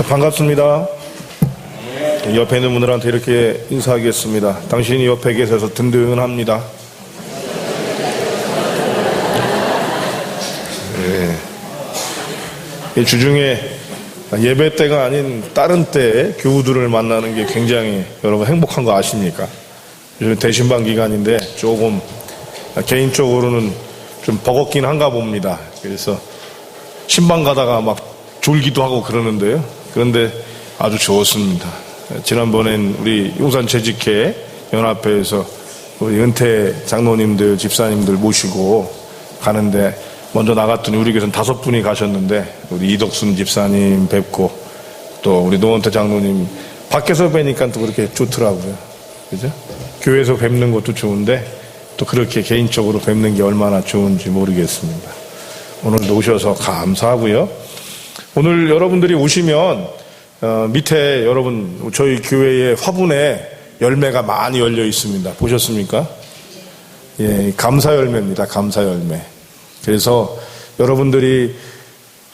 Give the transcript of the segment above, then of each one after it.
반갑습니다. 옆에 있는 분들한테 이렇게 인사하겠습니다. 당신이 옆에 계셔서 든든합니다. 네. 주중에 예배 때가 아닌 다른 때에 교우들을 만나는 게 굉장히 여러분 행복한 거 아십니까? 요즘 대신반 기간인데 조금 개인적으로는 좀 버겁긴 한가 봅니다. 그래서 신방 가다가 막 졸기도 하고 그러는데요. 그런데 아주 좋습니다. 지난번엔 우리 용산 재직회 연합회에서 우리 은퇴 장로님들, 집사님들 모시고 가는데 먼저 나갔더니 우리 교회는 5분이 가셨는데 우리 이덕순 집사님 뵙고 또 우리 노원태 장로님 밖에서 뵈니까 또 그렇게 좋더라고요. 그죠? 교회에서 뵙는 것도 좋은데 또 그렇게 개인적으로 뵙는 게 얼마나 좋은지 모르겠습니다. 오늘도 오셔서 감사하고요. 오늘 여러분들이 오시면 밑에 여러분 저희 교회의 화분에 열매가 많이 열려 있습니다. 보셨습니까? 예, 감사 열매입니다. 감사 열매. 그래서 여러분들이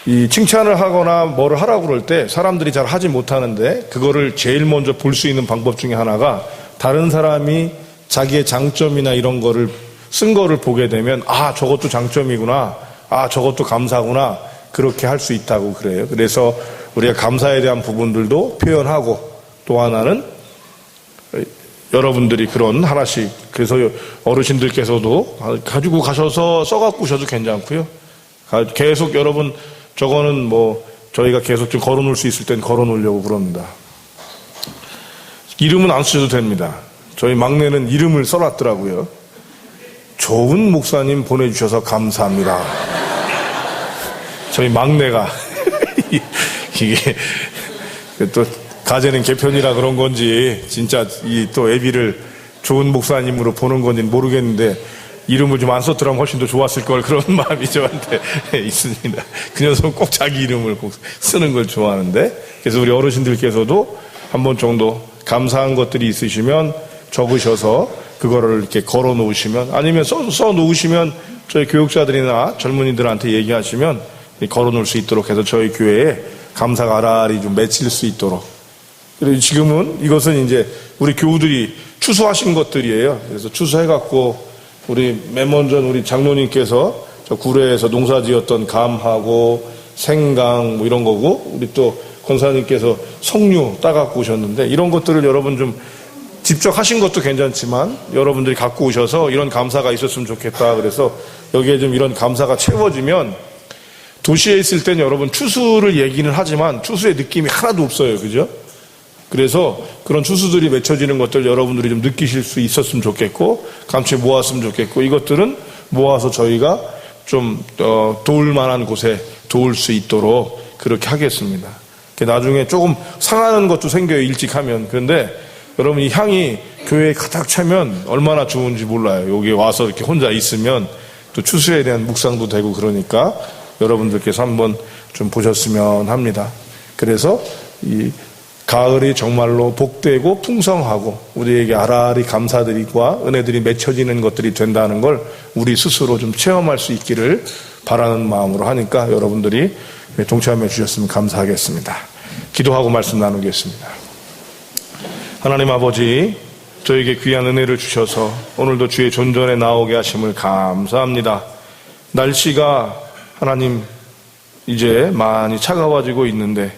이 칭찬을 하거나 뭐를 하라고 그럴 때 사람들이 잘 하지 못하는데 그거를 제일 먼저 볼 수 있는 방법 중에 하나가 다른 사람이 자기의 장점이나 이런 거를 쓴 거를 보게 되면 아 저것도 장점이구나, 아 저것도 감사구나, 그렇게 할 수 있다고 그래요. 그래서 우리가 감사에 대한 부분들도 표현하고 또 하나는 여러분들이 그런 하나씩 그래서 어르신들께서도 가지고 가셔서 써갖고 오셔도 괜찮고요. 계속 여러분 저거는 뭐 저희가 계속 좀 걸어놓을 수 있을 땐 걸어놓으려고 그럽니다. 이름은 안 쓰셔도 됩니다. 저희 막내는 이름을 써놨더라고요. 좋은 목사님 보내주셔서 감사합니다. 저희 막내가 이게 또 가재는 개편이라 그런 건지 진짜 이 또 애비를 좋은 목사님으로 보는 건지 모르겠는데 이름을 좀 안 썼더라면 훨씬 더 좋았을 걸 그런 마음이 저한테 있습니다. 그 녀석은 꼭 자기 이름을 꼭 쓰는 걸 좋아하는데 그래서 우리 어르신들께서도 한 번 정도 감사한 것들이 있으시면 적으셔서 그거를 이렇게 걸어 놓으시면 아니면 써 놓으시면 저희 교육자들이나 젊은이들한테 얘기하시면 걸어 놓을 수 있도록 해서 저희 교회에 감사가 알알이 좀 맺힐 수 있도록. 그리고 지금은 이것은 이제 우리 교우들이 추수하신 것들이에요. 그래서 추수해갖고 우리 맨 먼저 우리 장로님께서 저 구례에서 농사 지었던 감하고 생강 뭐 이런 거고 우리 또 권사님께서 석류 따갖고 오셨는데 이런 것들을 여러분 좀 직접 하신 것도 괜찮지만 여러분들이 갖고 오셔서 이런 감사가 있었으면 좋겠다. 그래서 여기에 좀 이런 감사가 채워지면 도시에 있을 땐 여러분 추수를 얘기는 하지만 추수의 느낌이 하나도 없어요. 그죠? 그래서 그런 추수들이 맺혀지는 것들 여러분들이 좀 느끼실 수 있었으면 좋겠고 감추에 모았으면 좋겠고 이것들은 모아서 저희가 좀 도울 만한 곳에 도울 수 있도록 그렇게 하겠습니다. 나중에 조금 상하는 것도 생겨요. 일찍 하면. 그런데 여러분 이 향이 교회에 가득 차면 얼마나 좋은지 몰라요. 여기 와서 이렇게 혼자 있으면 또 추수에 대한 묵상도 되고 그러니까 여러분들께서 한번 좀 보셨으면 합니다. 그래서 이 가을이 정말로 복되고 풍성하고 우리에게 알알이 감사들과 은혜들이 맺혀지는 것들이 된다는 걸 우리 스스로 좀 체험할 수 있기를 바라는 마음으로 하니까 여러분들이 동참해 주셨으면 감사하겠습니다. 기도하고 말씀 나누겠습니다. 하나님 아버지, 저에게 귀한 은혜를 주셔서 오늘도 주의 존전에 나오게 하심을 감사합니다. 날씨가 하나님 이제 많이 차가워지고 있는데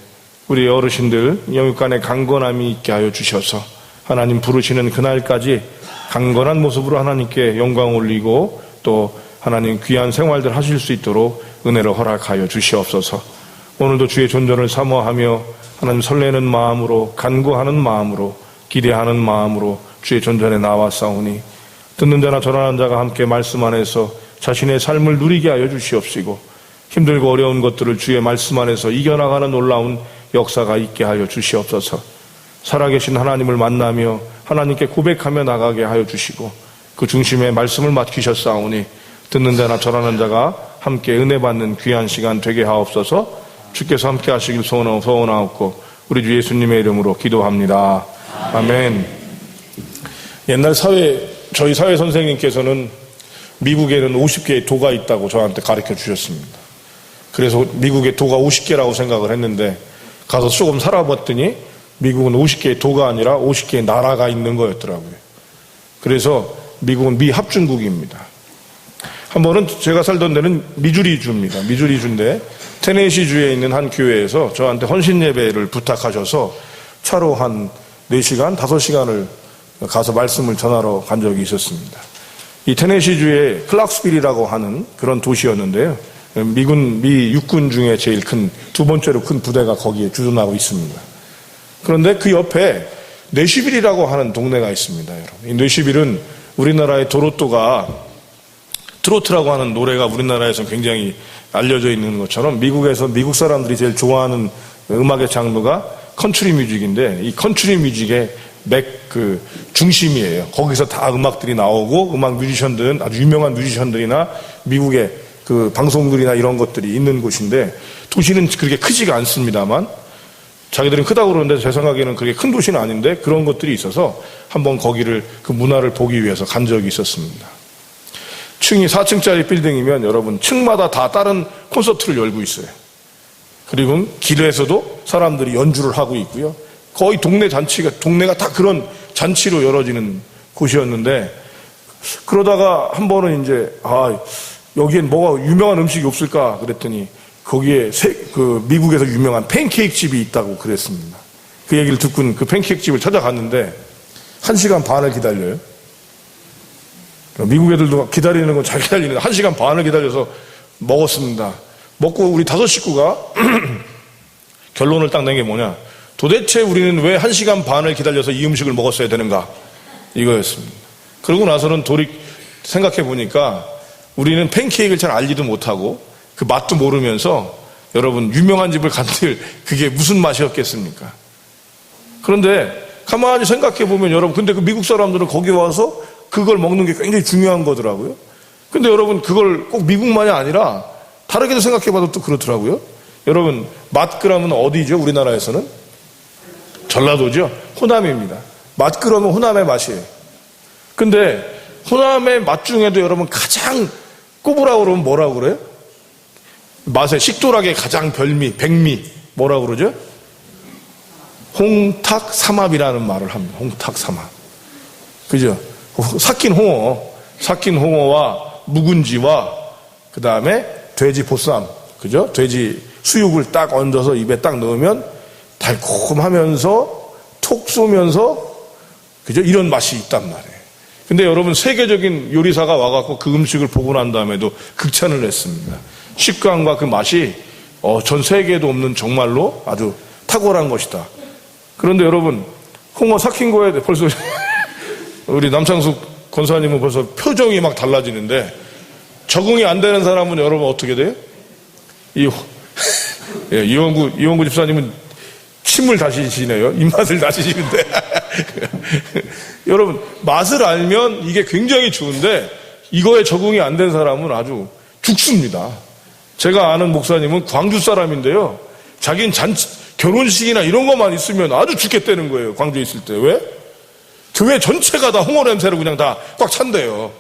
우리 어르신들 영육간에 강건함이 있게 하여 주셔서 하나님 부르시는 그날까지 강건한 모습으로 하나님께 영광 올리고 또 하나님 귀한 생활들 하실 수 있도록 은혜를 허락하여 주시옵소서. 오늘도 주의 존전을 사모하며 하나님 설레는 마음으로 간구하는 마음으로 기대하는 마음으로 주의 존전에 나왔사오니 듣는 자나 전하는 자가 함께 말씀 안에서 자신의 삶을 누리게 하여 주시옵시고 힘들고 어려운 것들을 주의 말씀 안에서 이겨나가는 놀라운 역사가 있게 하여 주시옵소서. 살아계신 하나님을 만나며 하나님께 고백하며 나가게 하여 주시고 그 중심에 말씀을 맡기셨사오니 듣는 자나 전하는 자가 함께 은혜 받는 귀한 시간 되게 하옵소서. 주께서 함께 하시길 소원하옵고 우리 주 예수님의 이름으로 기도합니다. 아멘. 옛날 저희 사회 선생님께서는 미국에는 50개의 도가 있다고 저한테 가르쳐 주셨습니다. 그래서 미국의 도가 50개라고 생각을 했는데 가서 조금 살아봤더니 미국은 50개의 도가 아니라 50개의 나라가 있는 거였더라고요. 그래서 미국은 미합중국입니다. 한 번은 제가 살던 데는 미주리주입니다. 미주리주인데 테네시주에 있는 한 교회에서 저한테 헌신 예배를 부탁하셔서 차로 한 4시간, 5시간을 가서 말씀을 전하러 간 적이 있었습니다. 이 테네시주의 클락스빌이라고 하는 그런 도시였는데요. 미 육군 중에 제일 큰, 두 번째로 큰 부대가 거기에 주둔하고 있습니다. 그런데 그 옆에 뇌시빌이라고 하는 동네가 있습니다, 여러분. 이 뇌시빌은 우리나라의 도로또가 트로트라고 하는 노래가 우리나라에서 굉장히 알려져 있는 것처럼 미국에서 미국 사람들이 제일 좋아하는 음악의 장르가 컨트리 뮤직인데 이 컨트리 뮤직의 중심이에요. 거기서 다 음악들이 나오고 음악 뮤지션들은 아주 유명한 뮤지션들이나 미국의 그 방송들이나 이런 것들이 있는 곳인데 도시는 그렇게 크지가 않습니다만 자기들은 크다고 그러는데 제 생각에는 그렇게 큰 도시는 아닌데 그런 것들이 있어서 한번 거기를 그 문화를 보기 위해서 간 적이 있었습니다. 층이 4층짜리 빌딩이면 여러분 층마다 다 다른 콘서트를 열고 있어요. 그리고 길에서도 사람들이 연주를 하고 있고요. 거의 동네가 다 그런 잔치로 열어지는 곳이었는데 그러다가 한 번은 이제 여기엔 뭐가 유명한 음식이 없을까 그랬더니 거기에 미국에서 유명한 팬케이크 집이 있다고 그랬습니다. 그 얘기를 듣고 그 팬케이크 집을 찾아갔는데 1시간 반을 기다려요. 미국 애들도 기다리는 건 잘 기다리는데 1시간 반을 기다려서 먹었습니다. 먹고 우리 5 식구가 결론을 딱 낸 게 뭐냐. 도대체 우리는 왜 1시간 반을 기다려서 이 음식을 먹었어야 되는가? 이거였습니다. 그러고 나서는 돌이켜 생각해 보니까 우리는 팬케이크를 잘 알지도 못하고 그 맛도 모르면서 여러분 유명한 집을 갔는데 그게 무슨 맛이었겠습니까? 그런데 가만히 생각해 보면 여러분 근데 그 미국 사람들은 거기 와서 그걸 먹는 게 굉장히 중요한 거더라고요. 근데 여러분 그걸 꼭 미국만이 아니라 다르게도 생각해 봐도 또 그렇더라고요. 여러분 맛그러면 어디죠? 우리나라에서는 전라도죠. 호남입니다. 맛그러면 호남의 맛이에요. 근데 호남의 맛 중에도 여러분 가장 꼽으라고 그러면 뭐라고 그래요? 맛의 식도락의 가장 별미, 백미 뭐라고 그러죠? 홍탁삼합이라는 말을 합니다. 홍탁삼합. 그죠? 삭힌 홍어와 묵은지와 그 다음에 돼지 보쌈, 그죠? 돼지 수육을 딱 얹어서 입에 딱 넣으면 달콤하면서 톡 쏘면서 그죠? 이런 맛이 있단 말이에요. 근데 여러분 세계적인 요리사가 와갖고 그 음식을 보고 난 다음에도 극찬을 했습니다. 식감과 그 맛이 전 세계에도 없는 정말로 아주 탁월한 것이다. 그런데 여러분 홍어 삭힌 거에 벌써 우리 남창숙 권사님은 벌써 표정이 막 달라지는데 적응이 안 되는 사람은 여러분 어떻게 돼요? 이원구 집사님은 침을 다시시네요. 입맛을 다시시는데 여러분 맛을 알면 이게 굉장히 좋은데 이거에 적응이 안 된 사람은 아주 죽습니다. 제가 아는 목사님은 광주 사람인데요. 자기는 결혼식이나 이런 것만 있으면 아주 죽겠다는 거예요. 광주에 있을 때. 왜? 교회 전체가 다 홍어 냄새로 그냥 다 꽉 찬대요.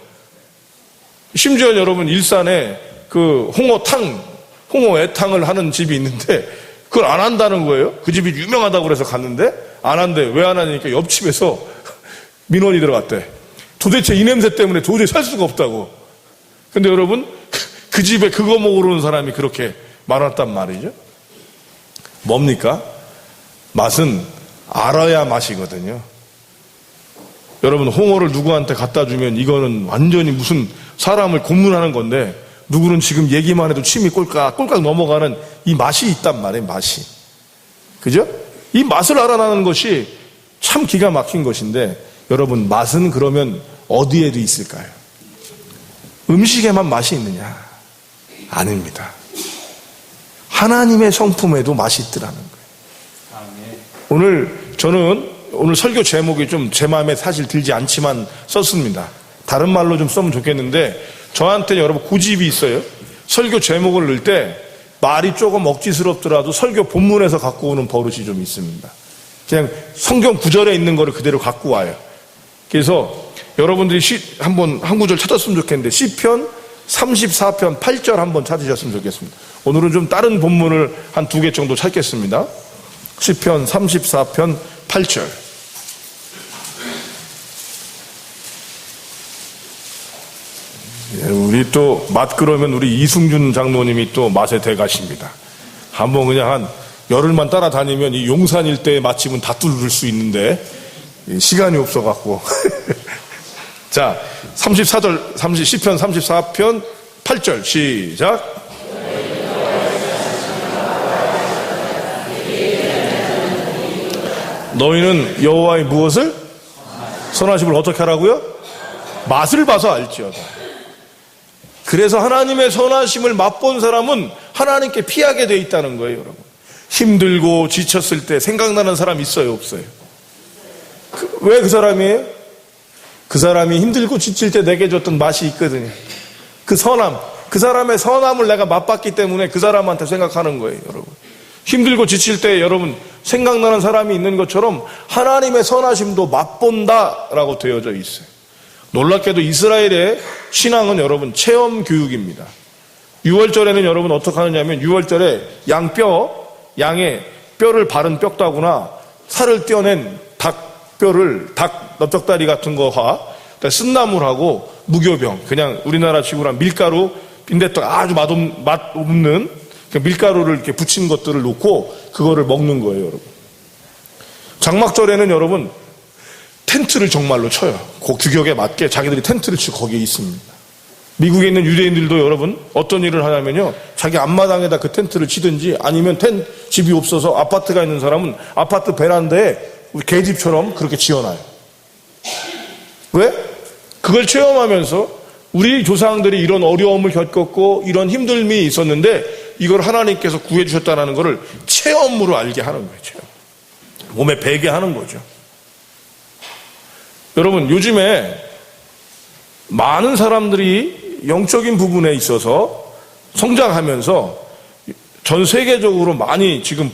심지어 여러분 일산에 그 홍어 애탕을 하는 집이 있는데 그걸 안 한다는 거예요. 그 집이 유명하다고 그래서 갔는데 안 한대. 왜 안 하니까 옆집에서 민원이 들어갔대. 도대체 이 냄새 때문에 도저히 살 수가 없다고. 근데 여러분 그 집에 그거 먹으러 오는 사람이 그렇게 많았단 말이죠. 뭡니까? 맛은 알아야 맛이거든요. 여러분 홍어를 누구한테 갖다 주면 이거는 완전히 무슨 사람을 고문하는 건데 누구는 지금 얘기만 해도 침이 꼴깍 넘어가는 이 맛이 있단 말이에요. 맛이. 그죠? 이 맛을 알아내는 것이 참 기가 막힌 것인데 여러분 맛은 그러면 어디에도 있을까요? 음식에만 맛이 있느냐? 아닙니다. 하나님의 성품에도 맛이 있더라는 거예요. 오늘 설교 제목이 좀 제 마음에 사실 들지 않지만 썼습니다. 다른 말로 좀 쓰면 좋겠는데 저한테 여러분 고집이 있어요. 설교 제목을 넣을 때 말이 조금 억지스럽더라도 설교 본문에서 갖고 오는 버릇이 좀 있습니다. 그냥 성경 구절에 있는 거를 그대로 갖고 와요. 그래서 여러분들이 한 구절 찾았으면 좋겠는데 시편 34편 8절 한번 찾으셨으면 좋겠습니다. 오늘은 좀 다른 본문을 한 2개 정도 찾겠습니다. 시편 34편 8절. 우리 또 맛 그러면 우리 이승준 장로님이 또 맛의 대가십니다. 한번 그냥 한 열흘만 따라다니면 이 용산 일대의 맛집은 다 뚫을 수 있는데 시간이 없어갖고. 자, 34절, 시편 34편 8절 시작. 너희는 여호와의 무엇을? 선하심을 어떻게 하라고요? 맛을 봐서 알지어다. 그래서 하나님의 선하심을 맛본 사람은 하나님께 피하게 돼 있다는 거예요, 여러분. 힘들고 지쳤을 때 생각나는 사람 있어요, 없어요? 왜 그 사람이에요? 그 사람이 힘들고 지칠 때 내게 줬던 맛이 있거든요. 그 선함, 그 사람의 선함을 내가 맛봤기 때문에 그 사람한테 생각하는 거예요, 여러분. 힘들고 지칠 때 여러분 생각나는 사람이 있는 것처럼 하나님의 선하심도 맛본다라고 되어져 있어요. 놀랍게도 이스라엘의 신앙은 여러분 체험 교육입니다. 6월절에는 여러분 어떻게 하느냐면 6월절에 양의 뼈를 바른 뼈다구나 살을 떼어낸 닭뼈를 닭 넓적다리 같은 거와 쓴나물하고 무교병, 그냥 우리나라 식으로 한 밀가루 빈대떡 아주 맛없는 밀가루를 이렇게 붙인 것들을 놓고 그거를 먹는 거예요, 여러분. 장막절에는 여러분 텐트를 정말로 쳐요. 그 규격에 맞게 자기들이 텐트를 치고 거기에 있습니다. 미국에 있는 유대인들도 여러분 어떤 일을 하냐면요, 자기 앞마당에다 그 텐트를 치든지 아니면 집이 없어서 아파트가 있는 사람은 아파트 베란다에 개집처럼 그렇게 지어놔요. 왜? 그걸 체험하면서 우리 조상들이 이런 어려움을 겪었고 이런 힘듦이 있었는데 이걸 하나님께서 구해주셨다는 것을 체험으로 알게 하는 거예요. 체험. 몸에 배게 하는 거죠. 여러분, 요즘에 많은 사람들이 영적인 부분에 있어서 성장하면서 전 세계적으로 많이 지금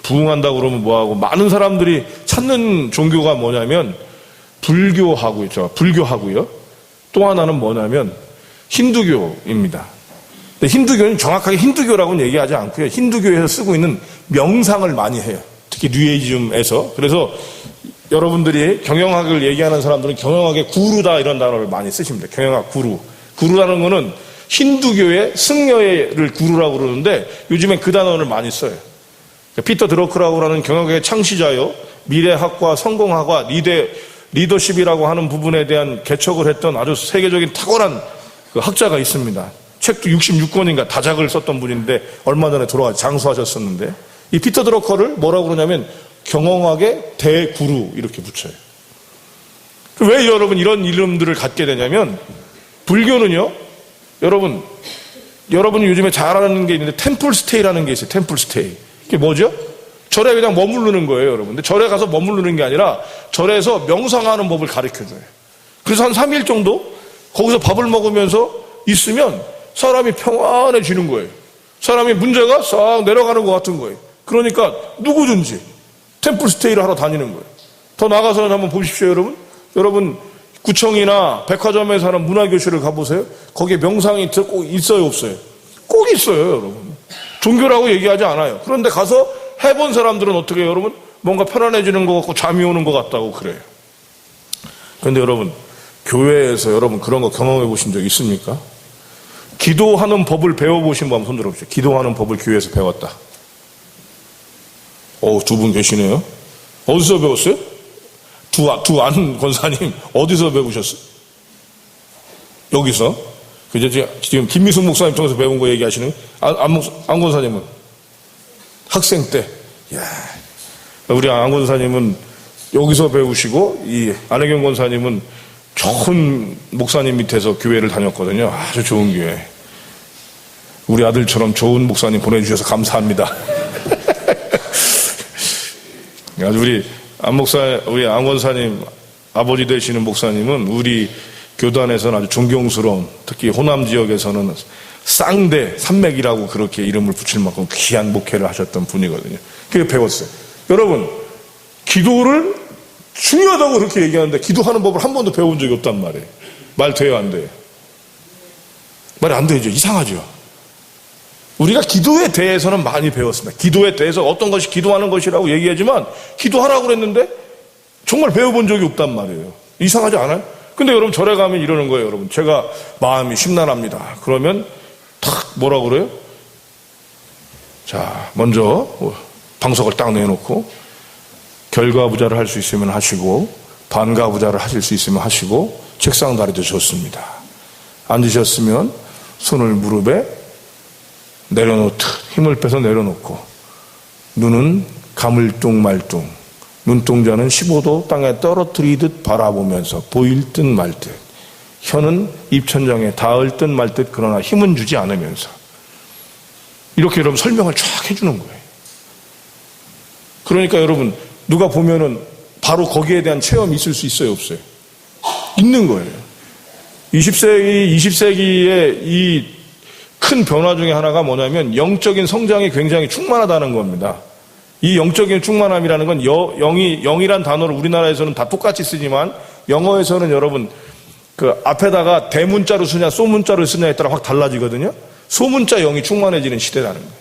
부흥한다고 그러면 뭐하고 많은 사람들이 찾는 종교가 뭐냐면 불교하고요. 또 하나는 뭐냐면 힌두교입니다. 근데 힌두교는 정확하게 힌두교라고는 얘기하지 않고요. 힌두교에서 쓰고 있는 명상을 많이 해요. 특히 뉴에이즘에서. 그래서 여러분들이 경영학을 얘기하는 사람들은 경영학의 구루다 이런 단어를 많이 쓰십니다. 경영학 구루. 구루라는 거는 힌두교의 승려를 구루라고 그러는데 요즘엔 그 단어를 많이 써요. 피터 드러크라고 하는 경영학의 창시자요. 미래학과 성공학과 리더십이라고 하는 부분에 대한 개척을 했던 아주 세계적인 탁월한 그 학자가 있습니다. 책도 66권인가 다작을 썼던 분인데 얼마 전에 장수하셨었는데 이 피터 드러커를 뭐라고 그러냐면 경영학의 대구루 이렇게 붙여요. 왜 여러분 이런 이름들을 갖게 되냐면 불교는요, 여러분이 요즘에 잘 아는 게 있는데 템플스테이라는 게 있어요. 템플스테이. 이게 뭐죠? 절에 그냥 머무르는 거예요, 여러분. 근데 절에 가서 머무르는 게 아니라 절에서 명상하는 법을 가르쳐줘요. 그래서 한 3일 정도 거기서 밥을 먹으면서 있으면 사람이 평안해지는 거예요. 사람이 문제가 싹 내려가는 것 같은 거예요. 그러니까 누구든지 템플스테이를 하러 다니는 거예요. 더 나가서는 한번 보십시오, 여러분. 여러분 구청이나 백화점에서 하는 문화교실을 가보세요. 거기에 명상이 꼭 있어요, 없어요? 꼭 있어요, 여러분. 종교라고 얘기하지 않아요. 그런데 가서 해본 사람들은 어떻게 해요, 여러분? 뭔가 편안해지는 것 같고 잠이 오는 것 같다고 그래요. 그런데 여러분, 교회에서 여러분 그런 거 경험해 보신 적 있습니까? 기도하는 법을 배워보신 분 한번 손 들어보세요. 기도하는 법을 교회에서 배웠다. 두 분 계시네요. 어디서 배웠어요? 두 안 권사님 어디서 배우셨어요? 여기서? 지금 김미숙 목사님 통해서 배운 거 얘기하시는 안 권사님은? 학생 때. 이야, 우리 안 권사님은 여기서 배우시고 이 안혜경 권사님은 좋은 목사님 밑에서 교회를 다녔거든요. 아주 좋은 교회. 우리 아들처럼 좋은 목사님 보내주셔서 감사합니다. 아주 우리 안 권사님 아버지 되시는 목사님은 우리 교단에서는 아주 존경스러운, 특히 호남 지역에서는 쌍대 산맥이라고 그렇게 이름을 붙일 만큼 귀한 목회를 하셨던 분이거든요. 그게 배웠어요. 여러분, 기도를 중요하다고 그렇게 얘기하는데 기도하는 법을 한 번도 배운 적이 없단 말이에요. 말 돼요, 안 돼요? 말이 안 되죠. 이상하죠. 우리가 기도에 대해서는 많이 배웠습니다. 기도에 대해서 어떤 것이 기도하는 것이라고 얘기하지만 기도하라고 그랬는데 정말 배워본 적이 없단 말이에요. 이상하지 않아요? 근데 여러분 절에 가면 이러는 거예요. 여러분 제가 마음이 심란합니다. 그러면 탁 뭐라고 그래요? 자, 먼저 방석을 딱 내놓고 결과부자를 할 수 있으면 하시고 반가부자를 하실 수 있으면 하시고 책상 다리도 좋습니다. 앉으셨으면 손을 무릎에 내려놓듯 힘을 빼서 내려놓고 눈은 가물뚱말뚱 눈동자는 15도 땅에 떨어뜨리듯 바라보면서 보일 듯 말 듯 혀는 입천장에 닿을 듯 말 듯 그러나 힘은 주지 않으면서 이렇게 여러분 설명을 쫙 해주는 거예요. 그러니까 여러분 누가 보면은 바로 거기에 대한 체험이 있을 수 있어요, 없어요? 있는 거예요. 20세기의 이 큰 변화 중에 하나가 뭐냐면 영적인 성장이 굉장히 충만하다는 겁니다. 이 영적인 충만함이라는 건 영이란 단어를 우리나라에서는 다 똑같이 쓰지만 영어에서는 여러분 그 앞에다가 대문자로 쓰냐 소문자로 쓰냐에 따라 확 달라지거든요. 소문자 영이 충만해지는 시대라는 거예요.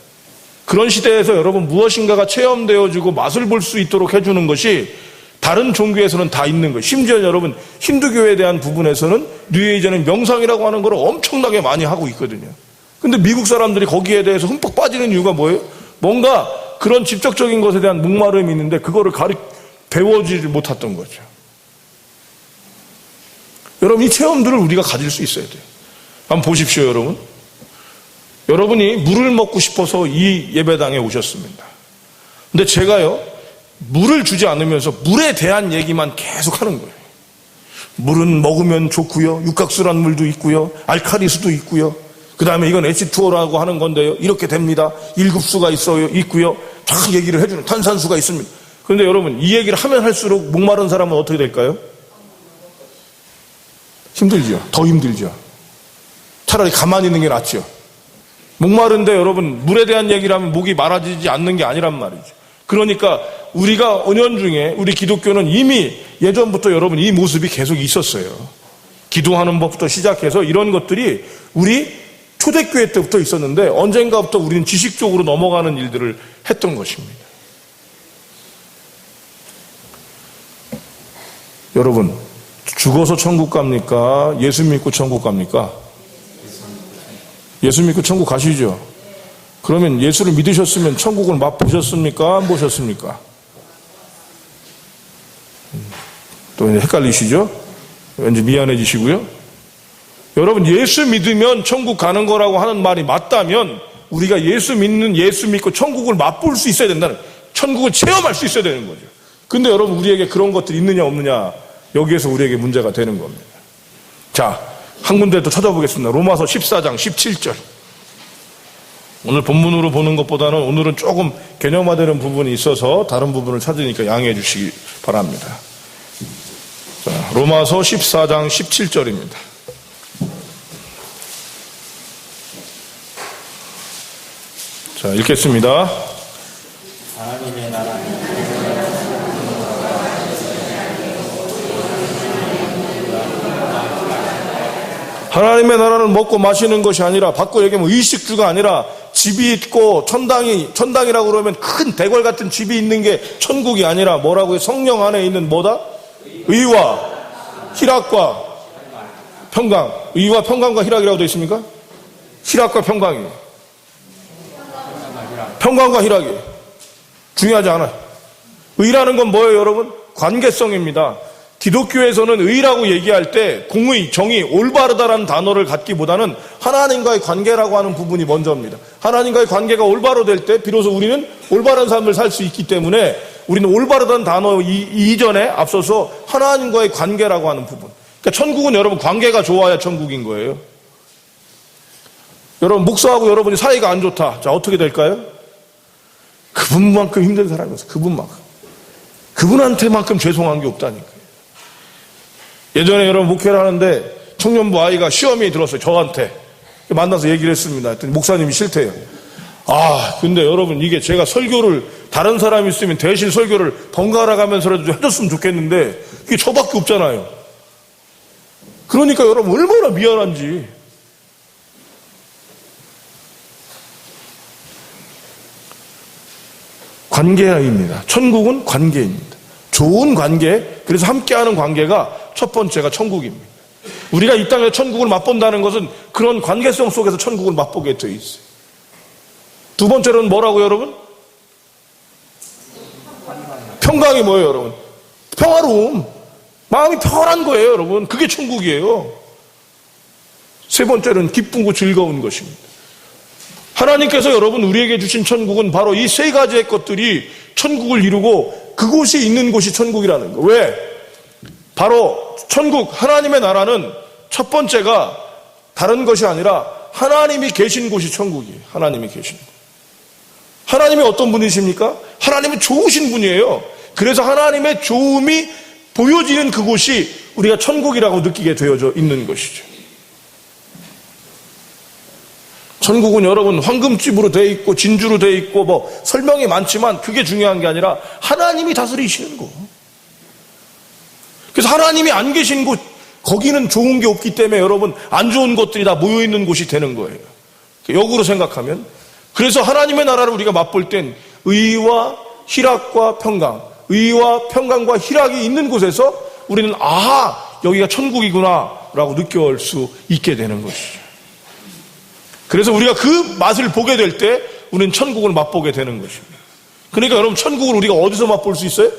그런 시대에서 여러분 무엇인가가 체험되어지고 맛을 볼 수 있도록 해주는 것이 다른 종교에서는 다 있는 거예요. 심지어 여러분 힌두교에 대한 부분에서는 뉴에이저는 명상이라고 하는 걸 엄청나게 많이 하고 있거든요. 근데 미국 사람들이 거기에 대해서 흠뻑 빠지는 이유가 뭐예요? 뭔가 그런 직접적인 것에 대한 목마름이 있는데 그거를 배워지지 못했던 거죠. 여러분 이 체험들을 우리가 가질 수 있어야 돼요. 한번 보십시오, 여러분. 여러분이 물을 먹고 싶어서 이 예배당에 오셨습니다. 근데 제가요 물을 주지 않으면서 물에 대한 얘기만 계속 하는 거예요. 물은 먹으면 좋고요, 육각수란 물도 있고요, 알칼리수도 있고요, 그 다음에 이건 H2O라고 하는 건데요, 이렇게 됩니다, 1급수가 있고요, 쫙 얘기를 해주는 탄산수가 있습니다. 그런데 여러분 이 얘기를 하면 할수록 목마른 사람은 어떻게 될까요? 힘들죠. 더 힘들죠. 차라리 가만히 있는 게 낫죠. 목마른데 여러분 물에 대한 얘기를 하면 목이 마라지지 않는 게 아니란 말이죠. 그러니까 우리가 은연중에 우리 기독교는 이미 예전부터 여러분 이 모습이 계속 있었어요. 기도하는 법부터 시작해서 이런 것들이 우리 초대교회 때부터 있었는데 언젠가부터 우리는 지식적으로 넘어가는 일들을 했던 것입니다. 여러분 죽어서 천국 갑니까? 예수 믿고 천국 갑니까? 예수 믿고 천국 가시죠. 그러면 예수를 믿으셨으면 천국을 맛보셨습니까? 안 보셨습니까? 또 헷갈리시죠? 왠지 미안해지시고요. 여러분 예수 믿으면 천국 가는 거라고 하는 말이 맞다면 우리가 예수 믿고 천국을 맛볼 수 있어야 된다는, 천국을 체험할 수 있어야 되는 거죠. 근데 여러분 우리에게 그런 것들이 있느냐 없느냐, 여기에서 우리에게 문제가 되는 겁니다. 자, 한 군데 또 찾아보겠습니다. 로마서 14장 17절. 오늘 본문으로 보는 것보다는 오늘은 조금 개념화되는 부분이 있어서 다른 부분을 찾으니까 양해해 주시기 바랍니다. 자, 로마서 14장 17절입니다. 자, 읽겠습니다. 하나님의 나라 하나님의 나라는 먹고 마시는 것이 아니라, 바꿔 얘기하면 의식주가 아니라 집이 있고 천당이라고 그러면 큰 대궐 같은 집이 있는 게 천국이 아니라 뭐라고요? 성령 안에 있는 뭐다? 의와 희락과 평강. 의와 평강과 희락이라고 되어 있습니까? 희락과 평강이에요. 평강과 희락이 중요하지 않아요. 의라는 건 뭐예요, 여러분? 관계성입니다. 기독교에서는 의라고 얘기할 때 공의, 정의, 올바르다라는 단어를 갖기보다는 하나님과의 관계라고 하는 부분이 먼저입니다. 하나님과의 관계가 올바로 될 때 비로소 우리는 올바른 삶을 살 수 있기 때문에 우리는 올바르다는 단어 이전에 앞서서 하나님과의 관계라고 하는 부분. 그러니까 천국은 여러분 관계가 좋아야 천국인 거예요. 여러분 목사하고 여러분이 사이가 안 좋다. 자, 어떻게 될까요? 그분만큼 힘든 사람이 없어요. 그분만큼. 그분한테만큼 죄송한 게 없다니까요. 예전에 여러분 목회를 하는데 청년부 아이가 시험이 들었어요. 저한테 만나서 얘기를 했습니다. 했더니 목사님이 싫대요. 아, 근데 여러분 이게 제가 설교를 다른 사람이 있으면 대신 설교를 번갈아 가면서라도 좀 해줬으면 좋겠는데 이게 저밖에 없잖아요. 그러니까 여러분 얼마나 미안한지. 관계입니다. 천국은 관계입니다. 좋은 관계, 그래서 함께하는 관계가 첫 번째가 천국입니다. 우리가 이 땅에서 천국을 맛본다는 것은 그런 관계성 속에서 천국을 맛보게 되어 있어요. 두 번째로는 뭐라고요, 여러분? 평강이 뭐예요, 여러분? 평화로움. 마음이 평안한 거예요, 여러분. 그게 천국이에요. 세 번째는 기쁘고 즐거운 것입니다. 하나님께서 여러분 우리에게 주신 천국은 바로 이 세 가지의 것들이 천국을 이루고 그곳이 있는 곳이 천국이라는 거. 왜? 바로 천국, 하나님의 나라는 첫 번째가 다른 것이 아니라 하나님이 계신 곳이 천국이에요. 하나님이 계신 곳. 하나님이 어떤 분이십니까? 하나님은 좋으신 분이에요. 그래서 하나님의 좋음이 보여지는 그곳이 우리가 천국이라고 느끼게 되어져 있는 것이죠. 천국은 여러분 황금집으로 되어 있고 진주로 되어 있고 뭐 설명이 많지만 그게 중요한 게 아니라 하나님이 다스리시는 곳. 그래서 하나님이 안 계신 곳, 거기는 좋은 게 없기 때문에 여러분 안 좋은 것들이 다 모여 있는 곳이 되는 거예요. 역으로 생각하면. 그래서 하나님의 나라를 우리가 맛볼 땐 의와 희락과 평강, 의와 평강과 희락이 있는 곳에서 우리는 아하, 여기가 천국이구나 라고 느낄 수 있게 되는 것이죠. 그래서 우리가 그 맛을 보게 될 때 우리는 천국을 맛보게 되는 것입니다. 그러니까 여러분 천국을 우리가 어디서 맛볼 수 있어요?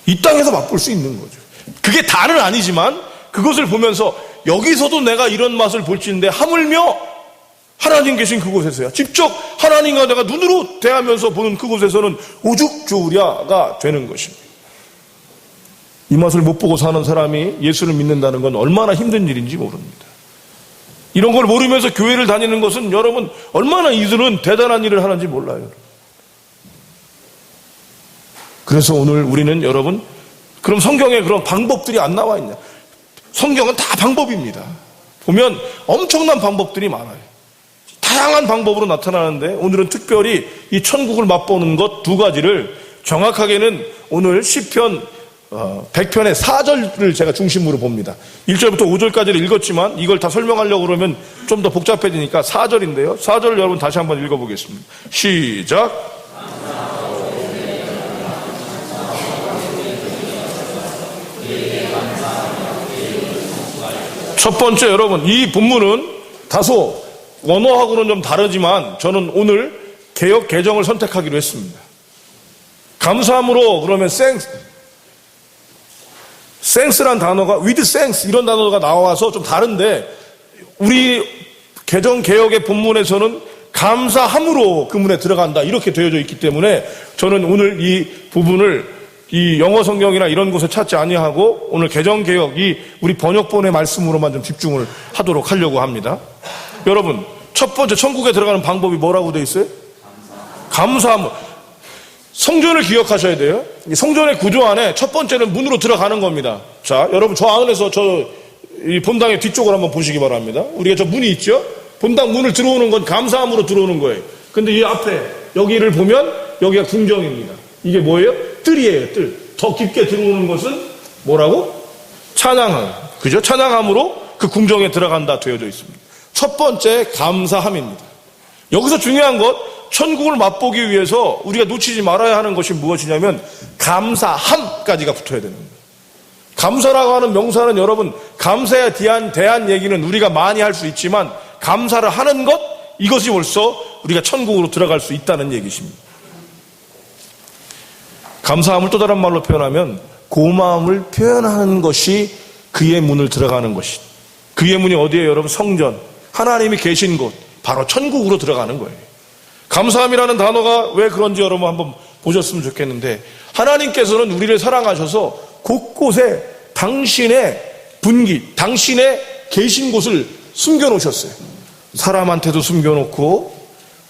이 땅에서 맛볼 수 있는 거죠. 그게 다는 아니지만 그것을 보면서 여기서도 내가 이런 맛을 볼지인데 하물며 하나님 계신 그곳에서야 직접 하나님과 내가 눈으로 대하면서 보는 그곳에서는 오죽 좋으랴가 되는 것입니다. 이 맛을 못 보고 사는 사람이 예수를 믿는다는 건 얼마나 힘든 일인지 모릅니다. 이런 걸 모르면서 교회를 다니는 것은 여러분 얼마나 이들은 대단한 일을 하는지 몰라요. 그래서 오늘 우리는 여러분 그럼 성경에 그런 방법들이 안 나와 있냐? 성경은 다 방법입니다. 보면 엄청난 방법들이 많아요. 다양한 방법으로 나타나는데 오늘은 특별히 이 천국을 맛보는 것 두 가지를 정확하게는 오늘 시편 100편의 4절을 제가 중심으로 봅니다. 1절부터 5절까지를 읽었지만 이걸 다 설명하려고 그러면 좀 더 복잡해지니까 4절인데요. 4절을 여러분 다시 한번 읽어보겠습니다. 시작. 첫 번째 여러분 이 본문은 다소 원어하고는 좀 다르지만 저는 오늘 개역 개정을 선택하기로 했습니다. 감사함으로 그러면 thanks란 단어가 with thanks 이런 단어가 나와서 좀 다른데 우리 개정 개역의 본문에서는 감사함으로 그 문에 들어간다 이렇게 되어져 있기 때문에 저는 오늘 이 부분을 이 영어 성경이나 이런 곳에 찾지 아니하고 오늘 개정 개역 이 우리 번역본의 말씀으로만 좀 집중을 하도록 하려고 합니다. 여러분 첫 번째 천국에 들어가는 방법이 뭐라고 되어 있어요? 감사함. 성전을 기억하셔야 돼요. 성전의 구조 안에 첫 번째는 문으로 들어가는 겁니다. 자, 여러분 저 안에서 이 본당의 뒤쪽을 한번 보시기 바랍니다. 우리가 저 문이 있죠? 본당 문을 들어오는 건 감사함으로 들어오는 거예요. 근데 이 앞에 여기를 보면 여기가 궁정입니다. 이게 뭐예요? 뜰이에요, 뜰. 더 깊게 들어오는 것은 뭐라고? 찬양함. 그죠? 찬양함으로 그 궁정에 들어간다 되어져 있습니다. 첫 번째 감사함입니다. 여기서 중요한 것 천국을 맛보기 위해서 우리가 놓치지 말아야 하는 것이 무엇이냐면 감사함까지가 붙어야 되는 거예요. 감사라고 하는 명사는 여러분 감사에 대한 얘기는 우리가 많이 할 수 있지만 감사를 하는 것 이것이 벌써 우리가 천국으로 들어갈 수 있다는 얘기십니다. 감사함을 또 다른 말로 표현하면 고마움을 표현하는 것이 그의 문을 들어가는 것이 그의 문이 어디예요 여러분? 성전 하나님이 계신 곳 바로 천국으로 들어가는 거예요. 감사함이라는 단어가 왜 그런지 여러분 한번 보셨으면 좋겠는데 하나님께서는 우리를 사랑하셔서 곳곳에 당신의 분기, 당신의 계신 곳을 숨겨놓으셨어요. 사람한테도 숨겨놓고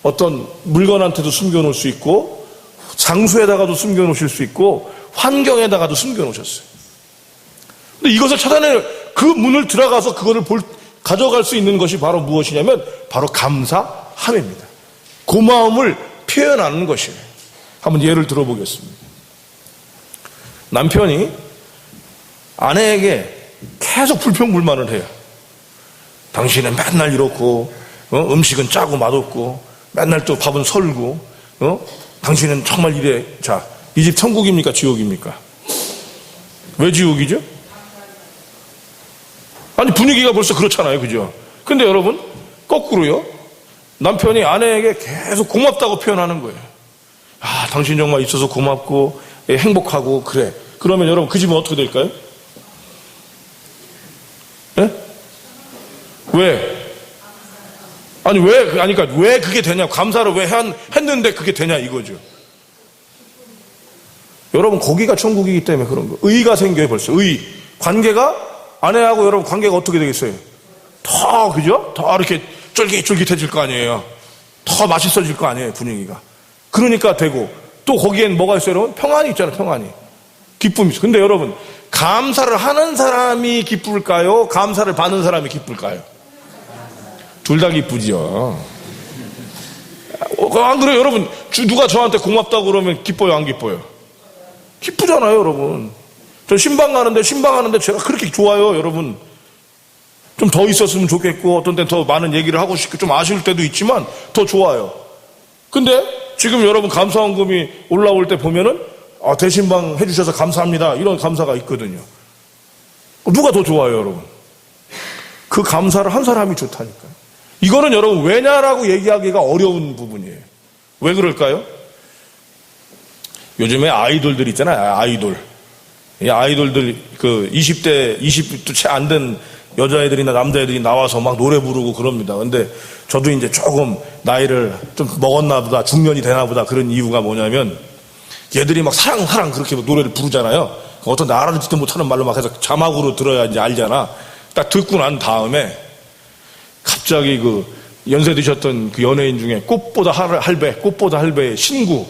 어떤 물건한테도 숨겨놓을 수 있고 장소에다가도 숨겨놓으실 수 있고 환경에다가도 숨겨놓으셨어요. 근데 이것을 찾아내 그 문을 들어가서 그거를 가져갈 수 있는 것이 바로 무엇이냐면 바로 감사함입니다. 고마움을 표현하는 것이에요. 한번 예를 들어보겠습니다. 남편이 아내에게 계속 불평불만을 해요. 당신은 맨날 이렇고 음식은 짜고 맛없고 맨날 또 밥은 설고 당신은 정말 이래. 자, 이 집 천국입니까? 지옥입니까? 왜 지옥이죠? 아니, 분위기가 벌써 그렇잖아요. 그죠? 근데 여러분, 거꾸로요. 남편이 아내에게 계속 고맙다고 표현하는 거예요. 아, 당신 정말 있어서 고맙고, 행복하고, 그래. 그러면 여러분, 그 집은 어떻게 될까요? 예? 왜? 아니, 그러니까 왜 그게 되냐? 감사를 왜 했는데 그게 되냐? 이거죠. 여러분, 거기가 천국이기 때문에 그런 거. 의가 생겨요, 벌써. 관계가, 아내하고 여러분 관계가 어떻게 되겠어요? 더, 그죠? 더 이렇게 쫄깃쫄깃해질 거 아니에요. 더 맛있어질 거 아니에요, 분위기가. 그러니까 되고, 또 거기엔 뭐가 있어요, 여러분? 평안이 있잖아요, 평안이. 기쁨이 있어요. 근데 여러분, 감사를 하는 사람이 기쁠까요? 감사를 받는 사람이 기쁠까요? 둘 다 기쁘죠. 안 그래요, 여러분? 누가 저한테 고맙다고 그러면 기뻐요, 안 기뻐요? 기쁘잖아요, 여러분. 저 신방 가는데 제가 그렇게 좋아요, 여러분. 좀 더 있었으면 좋겠고, 어떤 때는 더 많은 얘기를 하고 싶고, 좀 아쉬울 때도 있지만, 더 좋아요. 근데, 지금 여러분 감사원금이 올라올 때 보면은, 대신방 해주셔서 감사합니다. 이런 감사가 있거든요. 누가 더 좋아요, 여러분? 그 감사를 한 사람이 좋다니까요. 이거는 여러분, 왜냐라고 얘기하기가 어려운 부분이에요. 왜 그럴까요? 요즘에 아이돌들 있잖아요, 아이돌. 이 아이돌들, 20도 채 안 된 여자애들이나 남자애들이 나와서 막 노래 부르고 그럽니다. 근데 저도 이제 조금 나이를 좀 먹었나 보다, 중년이 되나 보다 그런 이유가 뭐냐면 얘들이 막 사랑 그렇게 노래를 부르잖아요. 어떤 알아듣지도 못하는 말로 막 해서 자막으로 들어야 이제 알잖아. 딱 듣고 난 다음에 갑자기 연세 드셨던 그 연예인 중에 꽃보다 할배의 신구,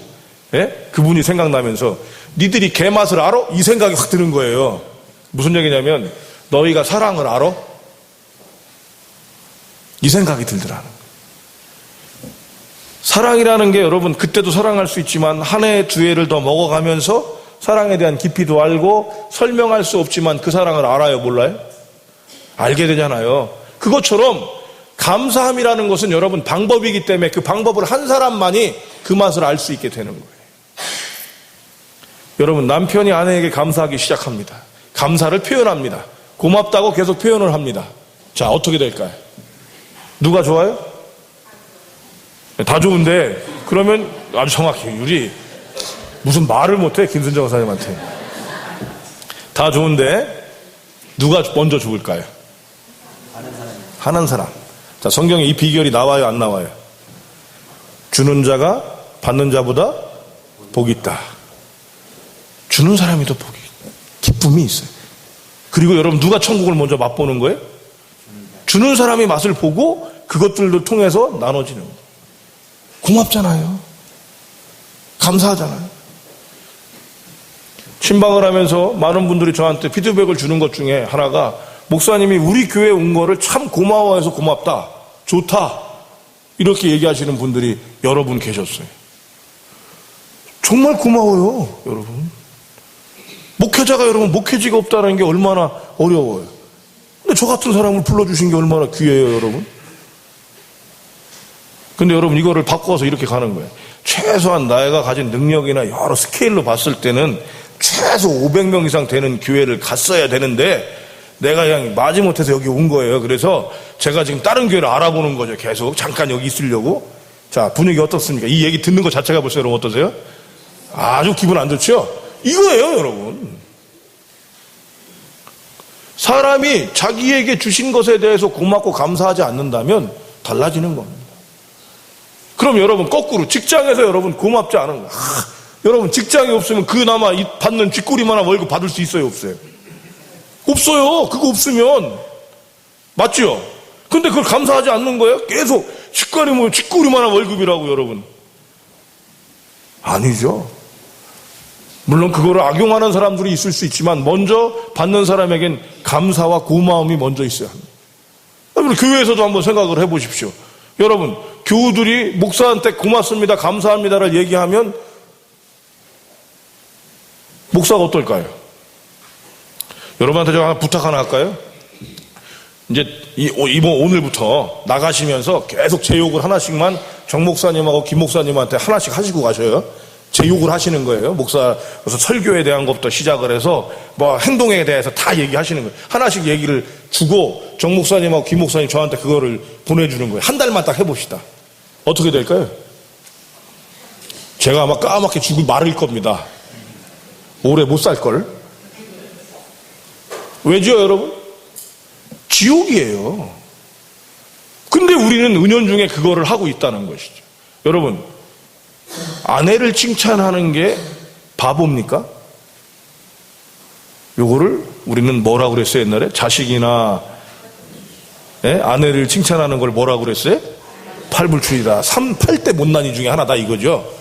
예? 그분이 생각나면서 니들이 개맛을 알아? 이 생각이 확 드는 거예요. 무슨 얘기냐면 너희가 사랑을 알아? 이 생각이 들더라는 거예요. 사랑이라는 게 여러분 그때도 사랑할 수 있지만 한 해 두 해를 더 먹어가면서 사랑에 대한 깊이도 알고 설명할 수 없지만 그 사랑을 알아요, 몰라요? 알게 되잖아요. 그것처럼 감사함이라는 것은 여러분 방법이기 때문에 그 방법을 한 사람만이 그 맛을 알 수 있게 되는 거예요. 여러분, 남편이 아내에게 감사하기 시작합니다. 감사를 표현합니다. 고맙다고 계속 표현을 합니다. 자, 어떻게 될까요? 누가 좋아요? 다 좋은데 그러면 아주 정확히 우리 무슨 말을 못해, 김순정 선생님한테. 다 좋은데 누가 먼저 죽을까요? 하는 사람. 자, 성경에 이 비결이 나와요, 안 나와요? 주는 자가 받는 자보다 복이 있다. 주는 사람이 더 복이, 기쁨이 있어요. 그리고 여러분, 누가 천국을 먼저 맛보는 거예요? 주는 사람이 맛을 보고 그것들을 통해서 나눠지는 거예요. 고맙잖아요. 감사하잖아요. 신방을 하면서 많은 분들이 저한테 피드백을 주는 것 중에 하나가, 목사님이 우리 교회 온 거를 참 고마워해서 고맙다, 좋다, 이렇게 얘기하시는 분들이 여러 분 계셨어요. 정말 고마워요, 여러분. 목회자가 여러분 목회지가 없다는 게 얼마나 어려워요. 근데 저 같은 사람을 불러주신 게 얼마나 귀해요, 여러분. 근데 여러분, 이거를 바꿔서 이렇게 가는 거예요. 최소한 내가 가진 능력이나 여러 스케일로 봤을 때는 최소 500명 이상 되는 교회를 갔어야 되는데 내가 그냥 마지못해서 여기 온 거예요. 그래서 제가 지금 다른 교회를 알아보는 거죠. 계속 잠깐 여기 있으려고. 자, 분위기 어떻습니까? 이 얘기 듣는 것 자체가 벌써 여러분 어떠세요? 아주 기분 안 좋죠? 이거예요, 여러분. 사람이 자기에게 주신 것에 대해서 고맙고 감사하지 않는다면 달라지는 겁니다. 그럼 여러분, 거꾸로 직장에서 여러분 고맙지 않은 거. 여러분, 직장이 없으면 그나마 받는 쥐꼬리만한 월급 받을 수 있어요, 없어요? 없어요. 그거 없으면. 맞죠? 근데 그걸 감사하지 않는 거예요? 계속 쥐꼬리만한 월급이라고, 여러분. 아니죠. 물론 그거를 악용하는 사람들이 있을 수 있지만 먼저 받는 사람에겐 감사와 고마움이 먼저 있어야 합니다. 여러분, 교회에서도 한번 생각을 해보십시오. 여러분, 교우들이 목사한테 고맙습니다, 감사합니다를 얘기하면 목사가 어떨까요? 여러분한테 제가 부탁 하나 할까요? 이제 오늘부터 나가시면서 계속 제 욕을 하나씩만 정 목사님하고 김 목사님한테 하나씩 하시고 가셔요. 제 욕을 하시는 거예요. 그래서 설교에 대한 것부터 시작을 해서 뭐 행동에 대해서 다 얘기하시는 거예요. 하나씩 얘기를 주고 정 목사님하고 김 목사님 저한테 그거를 보내주는 거예요. 한 달만 딱 해봅시다. 어떻게 될까요? 제가 아마 까맣게 죽을 마를 겁니다. 오래 못 살걸. 왜죠, 여러분? 지옥이에요. 근데 우리는 은연중에 그거를 하고 있다는 것이죠. 여러분, 아내를 칭찬하는 게 바보입니까? 요거를 우리는 뭐라고 그랬어요, 옛날에? 자식이나 아내를 칭찬하는 걸 뭐라고 그랬어요? 팔불출이다. 8대 못난이 중에 하나다 이거죠.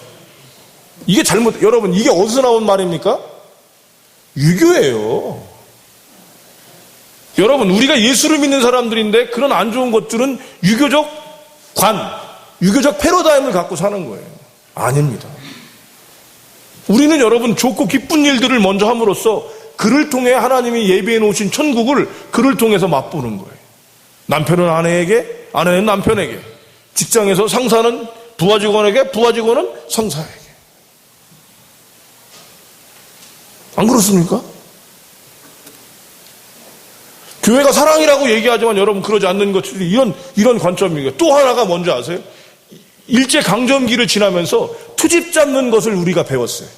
이게 여러분, 이게 어디서 나온 말입니까? 유교예요. 여러분, 우리가 예수를 믿는 사람들인데 그런 안 좋은 것들은 유교적 유교적 패러다임을 갖고 사는 거예요. 아닙니다. 우리는 여러분 좋고 기쁜 일들을 먼저 함으로써 그를 통해 하나님이 예비해 놓으신 천국을 그를 통해서 맛보는 거예요. 남편은 아내에게, 아내는 남편에게, 직장에서 상사는 부하 직원에게, 부하 직원은 상사에게. 안 그렇습니까? 교회가 사랑이라고 얘기하지만 여러분 그러지 않는 것들이 이런 관점이에요. 또 하나가 뭔지 아세요? 일제강점기를 지나면서 투집 잡는 것을 우리가 배웠어요.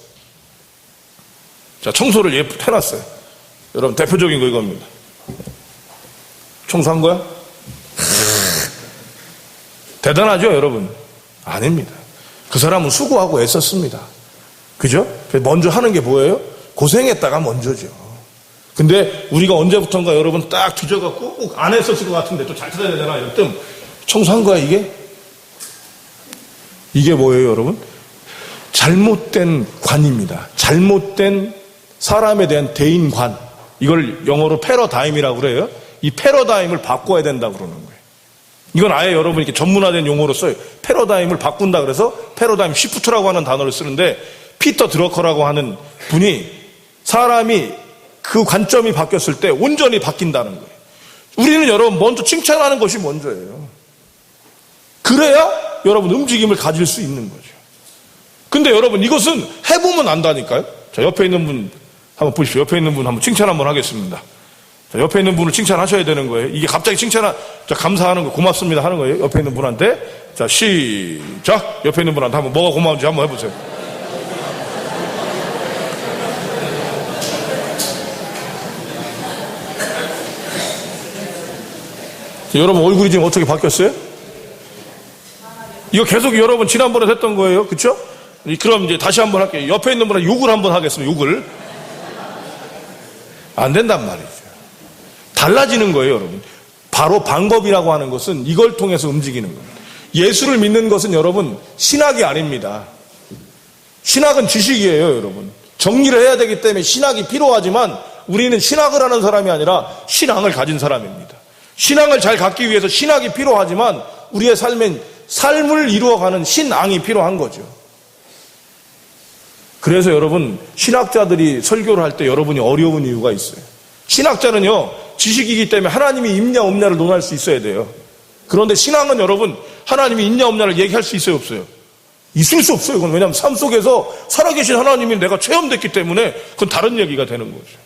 자, 청소를 해놨어요. 여러분, 대표적인 거 이겁니다. 청소한 거야? 대단하죠, 여러분? 아닙니다. 그 사람은 수고하고 애썼습니다. 그죠? 먼저 하는 게 뭐예요? 고생했다가 먼저죠. 근데 우리가 언제부턴가 여러분 딱 뒤져갖고 꼭 안 했었을 것 같은데 또 잘 찾아야 되잖아. 이럴 청소한 거야, 이게? 이게 뭐예요, 여러분? 잘못된 관입니다. 잘못된 사람에 대한 대인관. 이걸 영어로 패러다임이라고 그래요. 이 패러다임을 바꿔야 된다고 그러는 거예요. 이건 아예 여러분 이렇게 전문화된 용어로 써요. 패러다임을 바꾼다 그래서 패러다임 시프트라고 하는 단어를 쓰는데 피터 드러커라고 하는 분이 사람이 그 관점이 바뀌었을 때 온전히 바뀐다는 거예요. 우리는 여러분 먼저 칭찬하는 것이 먼저예요. 그래야 여러분 움직임을 가질 수 있는 거죠. 근데 여러분 이것은 해보면 안다니까요. 자, 옆에 있는 분 한번 보십시오. 옆에 있는 분 한번 칭찬 한번 하겠습니다. 자, 옆에 있는 분을 칭찬하셔야 되는 거예요. 이게 갑자기 자, 감사하는 거, 고맙습니다 하는 거예요. 옆에 있는 분한테. 자, 시작. 옆에 있는 분한테 한번 뭐가 고마운지 한번 해보세요. 여러분 얼굴이 지금 어떻게 바뀌었어요? 이거 계속 여러분 지난번에 했던 거예요. 그렇죠? 그럼 이제 다시 한번 할게요. 옆에 있는 분한테 욕을 한번 하겠습니다. 욕을. 안 된단 말이죠. 달라지는 거예요, 여러분. 바로 방법이라고 하는 것은 이걸 통해서 움직이는 겁니다. 예수를 믿는 것은 여러분 신학이 아닙니다. 신학은 지식이에요, 여러분. 정리를 해야 되기 때문에 신학이 필요하지만 우리는 신학을 하는 사람이 아니라 신앙을 가진 사람입니다. 신앙을 잘 갖기 위해서 신학이 필요하지만 우리의 삶을 이루어가는 신앙이 필요한 거죠. 그래서 여러분 신학자들이 설교를 할 때 여러분이 어려운 이유가 있어요. 신학자는요 지식이기 때문에 하나님이 있냐 없냐를 논할 수 있어야 돼요. 그런데 신앙은 여러분 하나님이 있냐 없냐를 얘기할 수 있어요 없어요? 있을 수 없어요. 그건 왜냐하면 삶 속에서 살아계신 하나님이 내가 체험됐기 때문에 그건 다른 얘기가 되는 거죠.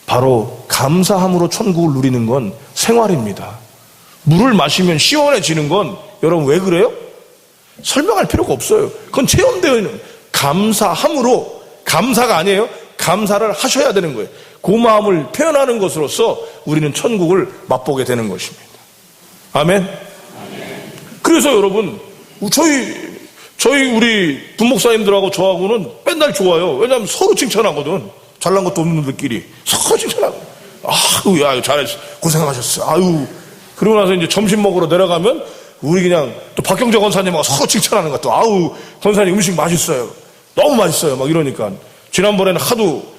바로 감사함으로 천국을 누리는 건 생활입니다. 물을 마시면 시원해지는 건 여러분 왜 그래요? 설명할 필요가 없어요. 그건 체험되어 있는 감사함으로, 감사가 아니에요. 감사를 하셔야 되는 거예요. 그 마음을 표현하는 것으로서 우리는 천국을 맛보게 되는 것입니다. 아멘. 그래서 여러분 저희 우리 부목사님들하고 저하고는 맨날 좋아요. 왜냐하면 서로 칭찬하거든. 잘난 것도 없는 분들끼리 서로 칭찬하고, 아유, 야, 잘했어, 고생하셨어, 아유. 그러고 나서 이제 점심 먹으러 내려가면 우리 그냥 또 박경재 권사님하고 서로 칭찬하는 것도, 아우, 권사님 음식 맛있어요, 너무 맛있어요, 막 이러니까. 지난번에는 하도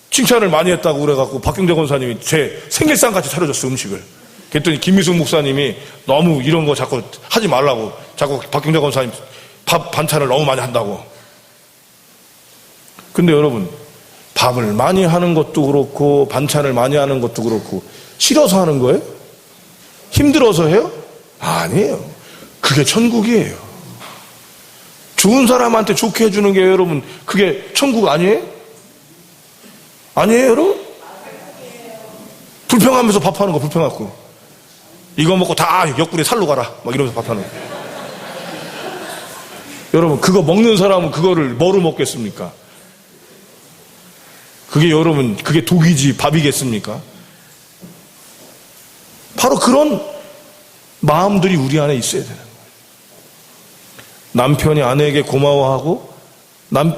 칭찬을 많이 했다고 그래갖고 박경재 권사님이 제 생일상 같이 차려줬어, 음식을. 그랬더니 김미숙 목사님이 너무 이런 거 자꾸 하지 말라고, 자꾸 박경재 권사님 밥 반찬을 너무 많이 한다고. 근데 여러분 밥을 많이 하는 것도 그렇고 반찬을 많이 하는 것도 그렇고 싫어서 하는 거예요? 힘들어서 해요? 아니에요. 그게 천국이에요. 좋은 사람한테 좋게 해주는 게 여러분 그게 천국 아니에요? 아니에요 여러분? 불평하면서 밥하는 거 불평하고 이거 먹고 다 옆구리에 살로 가라 막 이러면서 밥하는 거. 여러분 그거 먹는 사람은 그거를 뭐로 먹겠습니까? 그게 여러분 그게 독이지 밥이겠습니까? 바로 그런 마음들이 우리 안에 있어야 되는 거예요. 남편이 아내에게 고마워하고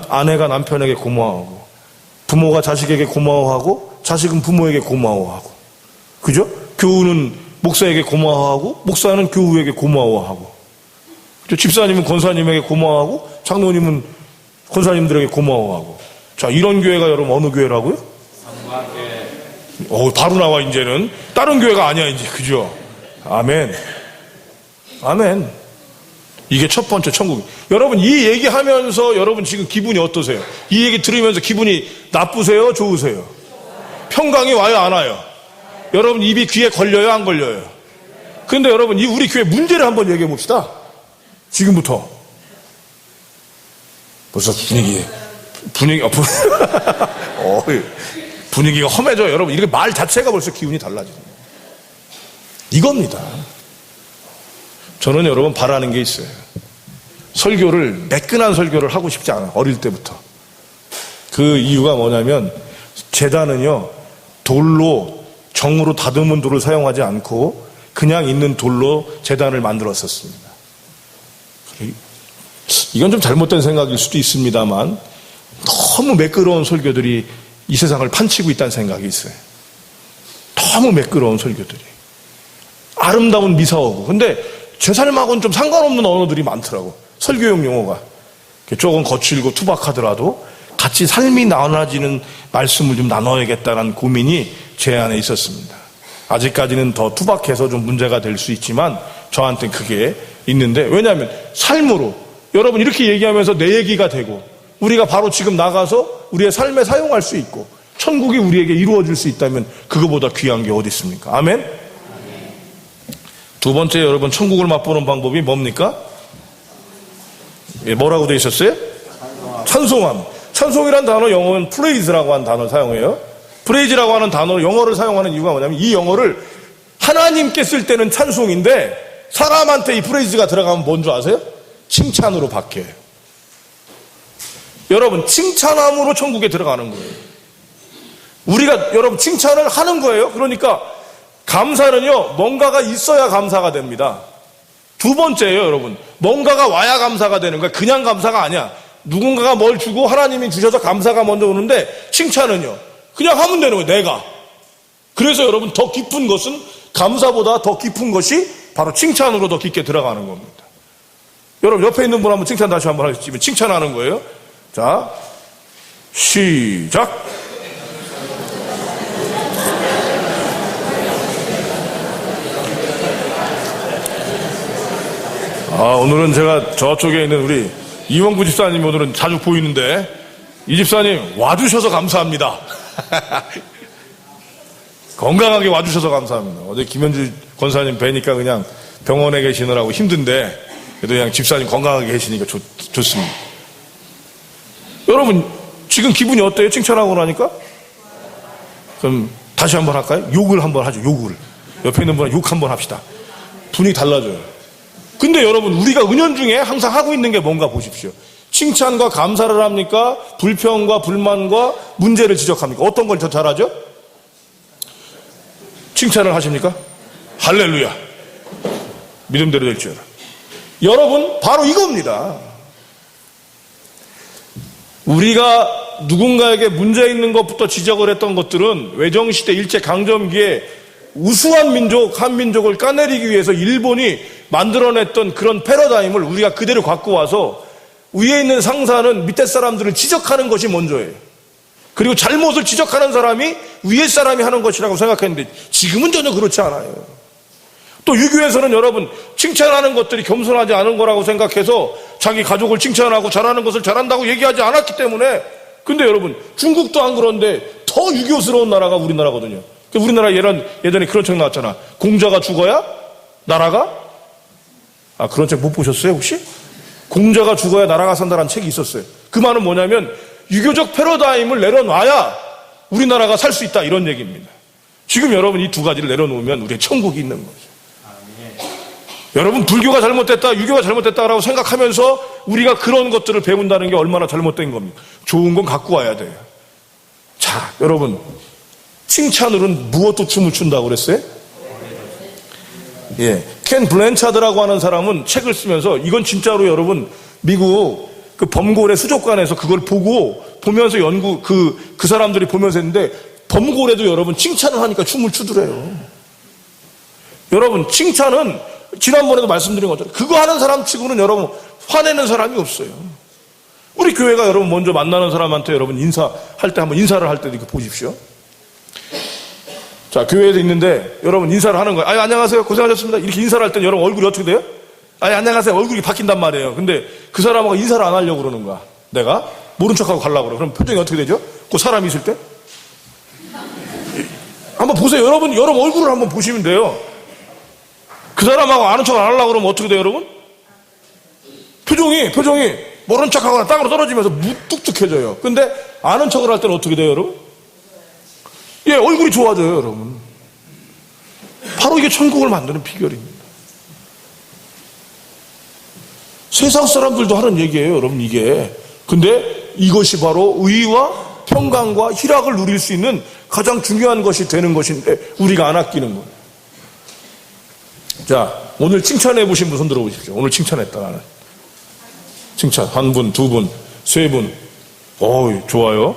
아내가 남편에게 고마워하고 부모가 자식에게 고마워하고 자식은 부모에게 고마워하고 그죠? 교우는 목사에게 고마워하고 목사는 교우에게 고마워하고 그죠? 집사님은 권사님에게 고마워하고 장로님은 권사님들에게 고마워하고 자 이런 교회가 여러분 어느 교회라고요? 성광교회. 바로 나와 이제는 다른 교회가 아니야 이제 그죠? 아멘. 아멘. 이게 첫 번째 천국. 여러분 이 얘기하면서 여러분 지금 기분이 어떠세요? 이 얘기 들으면서 기분이 나쁘세요? 좋으세요? 평강이 와요? 안 와요? 여러분 입이 귀에 걸려요? 안 걸려요? 그런데 여러분 이 우리 교회 문제를 한번 얘기해 봅시다. 지금부터. 벌써 분위기가 험해져요. 여러분 이렇게 말 자체가 벌써 기운이 달라지는 거예요. 이겁니다. 저는 여러분 바라는 게 있어요. 설교를 매끈한 설교를 하고 싶지 않아요. 어릴 때부터. 그 이유가 뭐냐면 제단은요 돌로 정으로 다듬은 돌을 사용하지 않고 그냥 있는 돌로 제단을 만들었었습니다. 이건 좀 잘못된 생각일 수도 있습니다만 너무 매끄러운 설교들이 이 세상을 판치고 있다는 생각이 있어요. 너무 매끄러운 설교들이 아름다운 미사어고 근데 제 삶하고는 좀 상관없는 언어들이 많더라고. 설교용 용어가 조금 거칠고 투박하더라도 같이 삶이 나눠지는 말씀을 좀 나눠야겠다는 고민이 제 안에 있었습니다. 아직까지는 더 투박해서 좀 문제가 될 수 있지만 저한테는 그게 있는데 왜냐하면 삶으로 여러분 이렇게 얘기하면서 내 얘기가 되고 우리가 바로 지금 나가서 우리의 삶에 사용할 수 있고 천국이 우리에게 이루어질 수 있다면 그거보다 귀한 게 어디 있습니까? 아멘? 두 번째 여러분 천국을 맛보는 방법이 뭡니까? 뭐라고 되어 있었어요? 찬송함. 찬송이란 단어 영어는 praise라고 하는 단어를 사용해요. praise라고 하는 단어 영어를 사용하는 이유가 뭐냐면 이 영어를 하나님께 쓸 때는 찬송인데 사람한테 이 praise가 들어가면 뭔 줄 아세요? 칭찬으로 바뀌어요. 여러분 칭찬함으로 천국에 들어가는 거예요. 우리가 여러분 칭찬을 하는 거예요. 그러니까 감사는요 뭔가가 있어야 감사가 됩니다. 두 번째예요 여러분. 뭔가가 와야 감사가 되는 거야. 그냥 감사가 아니야. 누군가가 뭘 주고 하나님이 주셔서 감사가 먼저 오는데 칭찬은요 그냥 하면 되는 거예요. 내가. 그래서 여러분 더 깊은 것은 감사보다 더 깊은 것이 바로 칭찬으로 더 깊게 들어가는 겁니다. 여러분 옆에 있는 분 한번 칭찬 다시 한번 하시면 칭찬하는 거예요. 자 시작. 오늘은 제가 저쪽에 있는 우리 이원구 집사님 오늘은 자주 보이는데 이 집사님 와주셔서 감사합니다. 건강하게 와주셔서 감사합니다. 어제 김현주 권사님 뵈니까 그냥 병원에 계시느라고 힘든데 그래도 그냥 집사님 건강하게 계시니까 좋습니다. 여러분 지금 기분이 어때요? 칭찬하고 나니까? 그럼 다시 한번 할까요? 욕을 한번 하죠. 욕을. 옆에 있는 분은 욕 한번 합시다. 분위기 달라져요. 근데 여러분 우리가 은연중에 항상 하고 있는 게 뭔가 보십시오. 칭찬과 감사를 합니까? 불평과 불만과 문제를 지적합니까? 어떤 걸 더 잘하죠? 칭찬을 하십니까? 할렐루야. 믿음대로 될 줄 알아. 여러분 바로 이겁니다. 우리가 누군가에게 문제 있는 것부터 지적을 했던 것들은 외정시대 일제강점기에 우수한 민족, 한민족을 까내리기 위해서 일본이 만들어냈던 그런 패러다임을 우리가 그대로 갖고 와서 위에 있는 상사는 밑에 사람들을 지적하는 것이 먼저예요. 그리고 잘못을 지적하는 사람이 위에 사람이 하는 것이라고 생각했는데 지금은 전혀 그렇지 않아요. 또 유교에서는 여러분 칭찬하는 것들이 겸손하지 않은 거라고 생각해서 자기 가족을 칭찬하고 잘하는 것을 잘한다고 얘기하지 않았기 때문에 근데 여러분, 중국도 안 그런데 더 유교스러운 나라가 우리나라거든요. 우리나라 예전에 그런 책 나왔잖아. 공자가 죽어야 나라가? 그런 책 못 보셨어요, 혹시? 공자가 죽어야 나라가 산다라는 책이 있었어요. 그 말은 뭐냐면, 유교적 패러다임을 내려놔야 우리나라가 살 수 있다, 이런 얘기입니다. 지금 여러분 이 두 가지를 내려놓으면 우리의 천국이 있는 거죠. 여러분, 불교가 잘못됐다, 유교가 잘못됐다라고 생각하면서 우리가 그런 것들을 배운다는 게 얼마나 잘못된 겁니까? 좋은 건 갖고 와야 돼요. 자, 여러분, 칭찬으로는 무엇도 춤을 춘다고 그랬어요? 예. 켄 블랜차드라고 하는 사람은 책을 쓰면서 이건 진짜로 여러분, 미국 그 범고래 수족관에서 그걸 보면서 그 사람들이 보면서 했는데, 범고래도 여러분 칭찬을 하니까 춤을 추더래요. 여러분, 칭찬은 지난번에도 말씀드린 것처럼 그거 하는 사람 치고는 여러분 화내는 사람이 없어요. 우리 교회가 여러분 먼저 만나는 사람한테 여러분 인사할 때 한번 인사를 할 때도 이렇게 보십시오. 자, 교회에서 있는데 여러분 인사를 하는 거예요. 안녕하세요, 고생하셨습니다. 이렇게 인사를 할 때 여러분 얼굴이 어떻게 돼요? 안녕하세요. 얼굴이 바뀐단 말이에요. 근데 그 사람하고 인사를 안 하려고 그러는 거야. 내가 모른 척하고 가려고 그래. 그럼 표정이 어떻게 되죠? 그 사람이 있을 때? 한번 보세요. 여러분 얼굴을 한번 보시면 돼요. 그 사람하고 아는 척 안 하려고 그러면 어떻게 돼요, 여러분? 표정이 모른 척하거나 땅으로 떨어지면서 무뚝뚝해져요. 근데 아는 척을 할 때는 어떻게 돼요, 여러분? 예, 얼굴이 좋아져요, 여러분. 바로 이게 천국을 만드는 비결입니다. 세상 사람들도 하는 얘기예요, 여러분, 이게. 근데 이것이 바로 의와 평강과 희락을 누릴 수 있는 가장 중요한 것이 되는 것인데 우리가 안 아끼는 거예요. 자, 오늘 칭찬해 보신 분 손 들어보십시오. 오늘 칭찬했다, 나는. 칭찬. 한 분, 두 분, 세 분. 좋아요.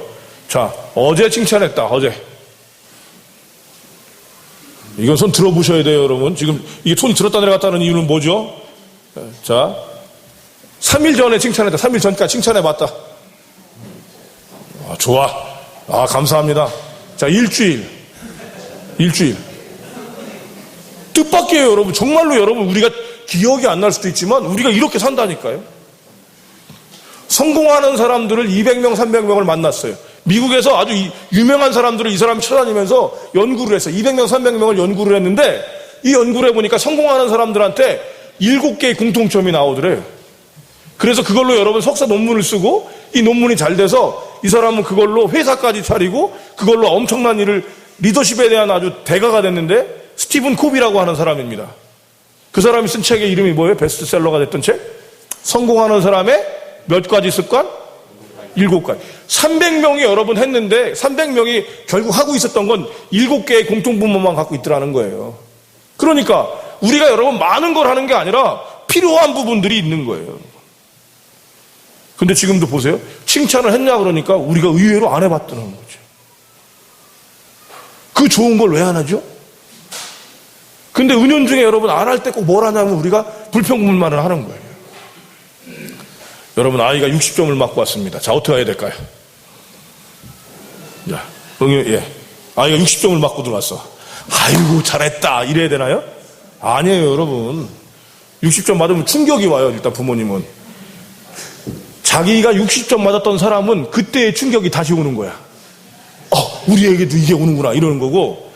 자, 어제 칭찬했다, 어제. 이건 손 들어보셔야 돼요, 여러분. 지금 이게 손이 들었다 내려갔다는 이유는 뭐죠? 자, 3일 전에 칭찬했다. 3일 전까지 칭찬해 봤다. 좋아. 감사합니다. 자, 일주일. 뜻밖이에요, 여러분. 정말로 여러분, 우리가 기억이 안 날 수도 있지만 우리가 이렇게 산다니까요. 성공하는 사람들을 200명, 300명을 만났어요. 미국에서 아주 유명한 사람들을 이 사람이 찾아다니면서 연구를 했어요. 200명, 300명을 연구를 했는데 이 연구를 해보니까 성공하는 사람들한테 7개의 공통점이 나오더래요. 그래서 그걸로 여러분 석사 논문을 쓰고 이 논문이 잘 돼서 이 사람은 그걸로 회사까지 차리고 그걸로 엄청난 일을, 리더십에 대한 아주 대가가 됐는데, 스티븐 코비라고 하는 사람입니다. 그 사람이 쓴 책의 이름이 뭐예요? 베스트셀러가 됐던 책? 성공하는 사람의 몇 가지 습관? 7가지. 300명이 여러분 했는데 300명이 결국 하고 있었던 건 7개의 공통분모만 갖고 있더라는 거예요. 그러니까 우리가 여러분 많은 걸 하는 게 아니라 필요한 부분들이 있는 거예요. 근데 지금도 보세요. 칭찬을 했냐 그러니까 우리가 의외로 안 해봤다는 거죠. 그 좋은 걸 왜 안 하죠? 근데 은연중에 여러분 안 할 때 꼭 뭘 하냐면 우리가 불평불만을 하는 거예요. 여러분, 아이가 60점을 맞고 왔습니다. 자, 어떻게 해야 될까요? 자, 아이가 60점을 맞고 들어왔어. 아이고, 잘했다. 이래야 되나요? 아니에요, 여러분. 60점 맞으면 충격이 와요, 일단 부모님은. 자기가 60점 맞았던 사람은 그때의 충격이 다시 오는 거야. 우리에게도 이게 오는구나, 이러는 거고,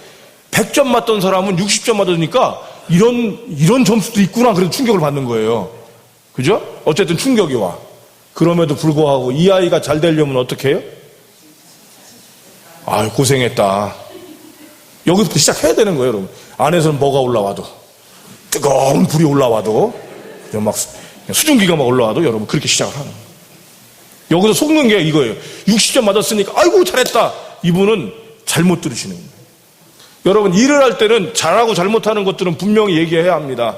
100점 맞던 사람은 60점 맞으니까 이런 점수도 있구나, 그래서 충격을 받는 거예요. 그죠? 어쨌든 충격이 와. 그럼에도 불구하고 이 아이가 잘 되려면 어떻게 해요? 고생했다. 여기부터 시작해야 되는 거예요, 여러분. 안에서는 뭐가 올라와도, 뜨거운 불이 올라와도, 막 수증기가 막 올라와도 여러분 그렇게 시작을 하는 거예요. 여기서 속는 게 이거예요. 60점 맞았으니까 아이고 잘했다. 이분은 잘못 들으시는 거예요. 여러분, 일을 할 때는 잘하고 잘못하는 것들은 분명히 얘기해야 합니다.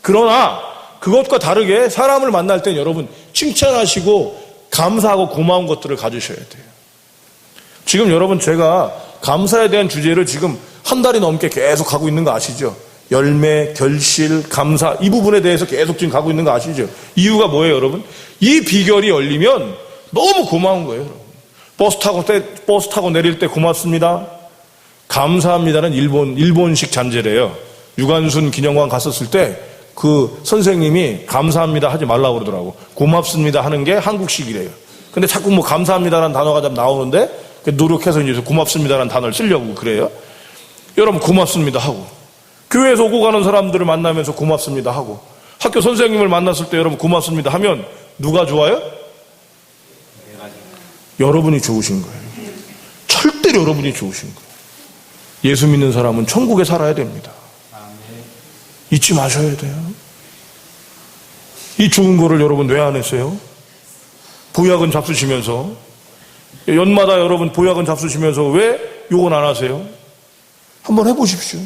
그러나 그것과 다르게 사람을 만날 땐 여러분 칭찬하시고 감사하고 고마운 것들을 가지셔야 돼요. 지금 여러분 제가 감사에 대한 주제를 지금 한 달이 넘게 계속 가고 있는 거 아시죠? 열매, 결실, 감사, 이 부분에 대해서 계속 지금 가고 있는 거 아시죠? 이유가 뭐예요, 여러분? 이 비결이 열리면 너무 고마운 거예요, 여러분. 버스 타고 내릴 때 고맙습니다. 감사합니다는 일본식 잔재래요. 유관순 기념관 갔었을 때 그 선생님이 감사합니다 하지 말라고 그러더라고. 고맙습니다 하는 게 한국식이래요. 근데 자꾸 뭐 감사합니다라는 단어가 좀 나오는데 노력해서 이제 고맙습니다라는 단어를 쓰려고 그래요. 여러분 고맙습니다 하고, 교회에서 오고 가는 사람들을 만나면서 고맙습니다 하고, 학교 선생님을 만났을 때 여러분 고맙습니다 하면 누가 좋아요? 여러분이 좋으신 거예요. 절대로 여러분이 좋으신 거예요. 예수 믿는 사람은 천국에 살아야 됩니다. 잊지 마셔야 돼요. 이 좋은 거를 여러분 왜 안 했어요? 보약은 잡수시면서, 연마다 여러분 보약은 잡수시면서 왜 욕은 안 하세요? 한번 해보십시오.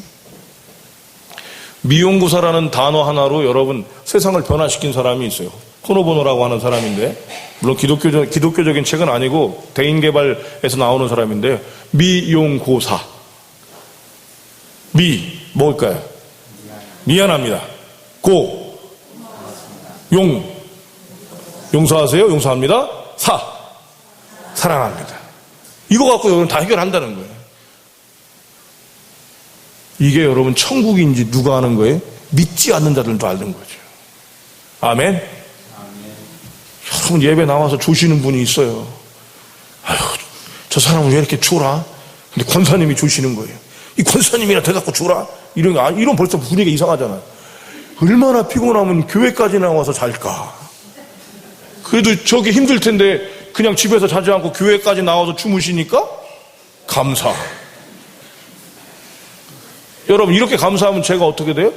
미용구사라는 단어 하나로 여러분 세상을 변화시킨 사람이 있어요. 호노보노라고 하는 사람인데, 물론 기독교적인 책은 아니고 대인개발에서 나오는 사람인데, 미용고사. 뭘까요? 미안합니다. 용서하세요. 용서합니다. 사랑합니다. 이거 갖고 여러분 다 해결한다는 거예요. 이게 여러분 천국인지 누가 아는 거예요? 믿지 않는 자들도 아는 거죠. 아멘. 여러분 예배 나와서 조시는 분이 있어요. 아휴, 저 사람은 왜 이렇게 졸아? 근데 권사님이 조시는 거예요. 이 권사님이나 돼갖고 졸아? 이런 벌써 분위기가 이상하잖아요. 얼마나 피곤하면 교회까지 나와서 잘까? 그래도 저기 힘들 텐데 그냥 집에서 자지 않고 교회까지 나와서 주무시니까 감사. 여러분 이렇게 감사하면 제가 어떻게 돼요?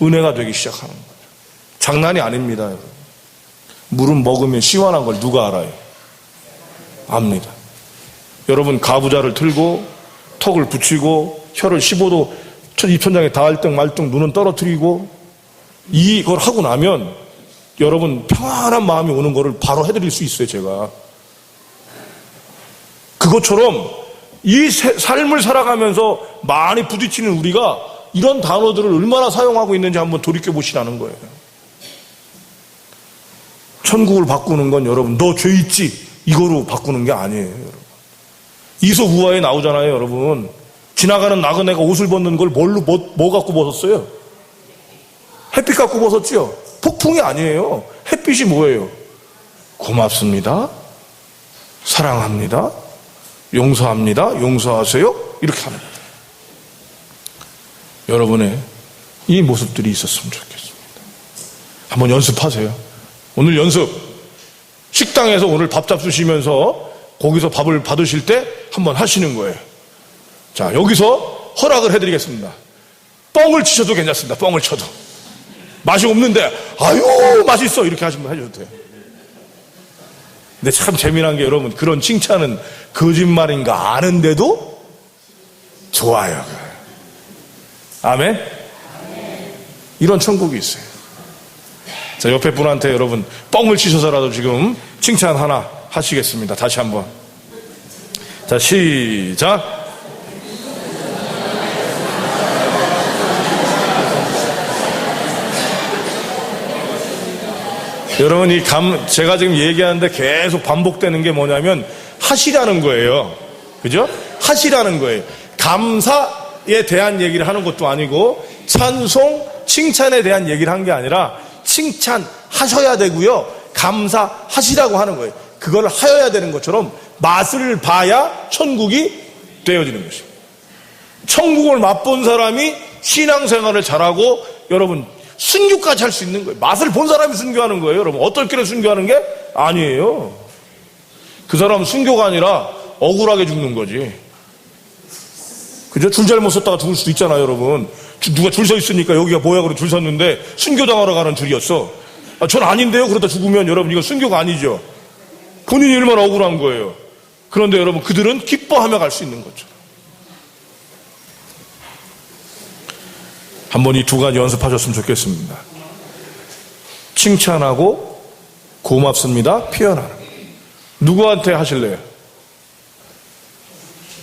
은혜가 되기 시작하는 거죠. 장난이 아닙니다. 여러분. 물은 먹으면 시원한 걸 누가 알아요? 압니다. 여러분 가부좌를 틀고 턱을 붙이고 혀를 15도 입천장에 닿을 등 말등 눈은 떨어뜨리고 이걸 하고 나면 여러분 평안한 마음이 오는 거를 바로 해드릴 수 있어요. 제가 그것처럼 이 삶을 살아가면서 많이 부딪히는 우리가 이런 단어들을 얼마나 사용하고 있는지 한번 돌이켜 보시라는 거예요. 천국을 바꾸는 건 여러분 너 죄 있지 이거로 바꾸는 게 아니에요. 여러분 이솝우화에 나오잖아요. 여러분 지나가는 나그네가 옷을 벗는 걸 뭐 갖고 벗었어요? 햇빛 갖고 벗었지요. 폭풍이 아니에요. 햇빛이 뭐예요? 고맙습니다, 사랑합니다, 용서합니다, 용서하세요, 이렇게 하는 거예요. 여러분의 이 모습들이 있었으면 좋겠습니다. 한번 연습하세요. 오늘 연습, 식당에서 오늘 밥 잡수시면서 거기서 밥을 받으실 때 한번 하시는 거예요. 자, 여기서 허락을 해드리겠습니다. 뻥을 치셔도 괜찮습니다. 뻥을 쳐도. 맛이 없는데 아유 맛있어 이렇게 하시면 해줘도 돼요. 근데 참 재미난 게 여러분 그런 칭찬은 거짓말인가 아는데도 좋아요. 아멘? 이런 천국이 있어요. 자, 옆에 분한테 여러분 뻥을 치셔서라도 지금 칭찬 하나 하시겠습니다. 다시 한번. 자, 시작. 여러분 제가 지금 얘기하는데 계속 반복되는 게 뭐냐면 하시라는 거예요. 그죠? 하시라는 거예요. 감사에 대한 얘기를 하는 것도 아니고 찬송, 칭찬에 대한 얘기를 한 게 아니라 칭찬하셔야 되고요. 감사하시라고 하는 거예요. 그걸 하여야 되는 것처럼 맛을 봐야 천국이 되어지는 것입니다. 천국을 맛본 사람이 신앙생활을 잘하고 여러분 순교까지 할 수 있는 거예요. 맛을 본 사람이 순교하는 거예요. 여러분 어떨 길에 순교하는 게 아니에요. 그 사람은 순교가 아니라 억울하게 죽는 거지. 그죠? 줄 잘못 섰다가 죽을 수도 있잖아요. 여러분 누가 줄 서 있으니까 여기가 뭐야 그러고 줄 섰는데 순교당하러 가는 줄이었어. 전 아닌데요. 그러다 죽으면 여러분 이거 순교가 아니죠. 본인이 얼마나 억울한 거예요. 그런데 여러분 그들은 기뻐하며 갈 수 있는 거죠. 한번 이 두 가지 연습하셨으면 좋겠습니다. 칭찬하고 고맙습니다 표현하는 거예요. 누구한테 하실래요?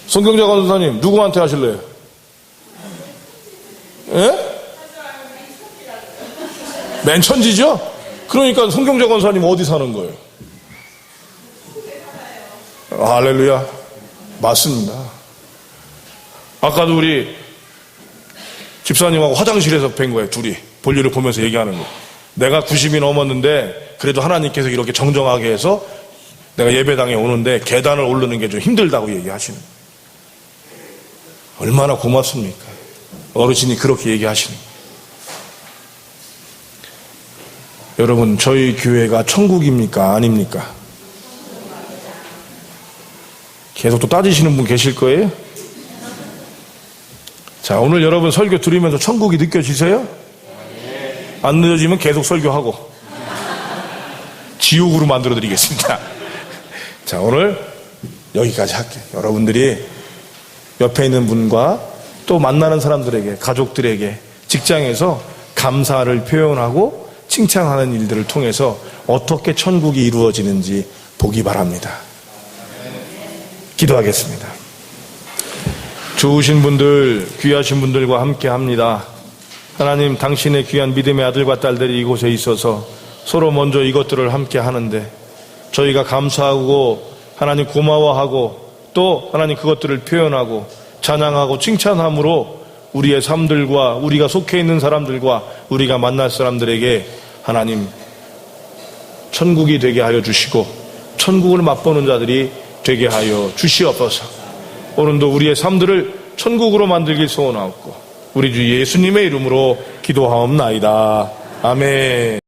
성경자 권사님 누구한테 하실래요? 예? 맨천지죠? 그러니까 성경자 권사님 어디 사는 거예요? 할렐루야. 맞습니다. 아까도 우리 집사님하고 화장실에서 뵌 거예요. 둘이 볼일을 보면서 얘기하는 거. 내가 90이 넘었는데 그래도 하나님께서 이렇게 정정하게 해서 내가 예배당에 오는데 계단을 오르는 게 좀 힘들다고 얘기하시는 거예요. 얼마나 고맙습니까? 어르신이 그렇게 얘기하시는 거예요. 여러분, 저희 교회가 천국입니까? 아닙니까? 계속 또 따지시는 분 계실 거예요? 자, 오늘 여러분 설교 들으면서 천국이 느껴지세요? 안 늦어지면 계속 설교하고 지옥으로 만들어 드리겠습니다. 자, 오늘 여기까지 할게요. 여러분들이 옆에 있는 분과 또 만나는 사람들에게, 가족들에게, 직장에서 감사를 표현하고 칭찬하는 일들을 통해서 어떻게 천국이 이루어지는지 보기 바랍니다. 기도하겠습니다. 좋으신 분들, 귀하신 분들과 함께 합니다. 하나님, 당신의 귀한 믿음의 아들과 딸들이 이곳에 있어서 서로 먼저 이것들을 함께 하는데 저희가 감사하고 하나님 고마워하고 또 하나님 그것들을 표현하고 찬양하고 칭찬함으로 우리의 삶들과 우리가 속해 있는 사람들과 우리가 만날 사람들에게 하나님 천국이 되게 하여 주시고 천국을 맛보는 자들이 되게 하여 주시옵소서. 오늘도 우리의 삶들을 천국으로 만들길 소원하옵고 우리 주 예수님의 이름으로 기도하옵나이다. 아멘.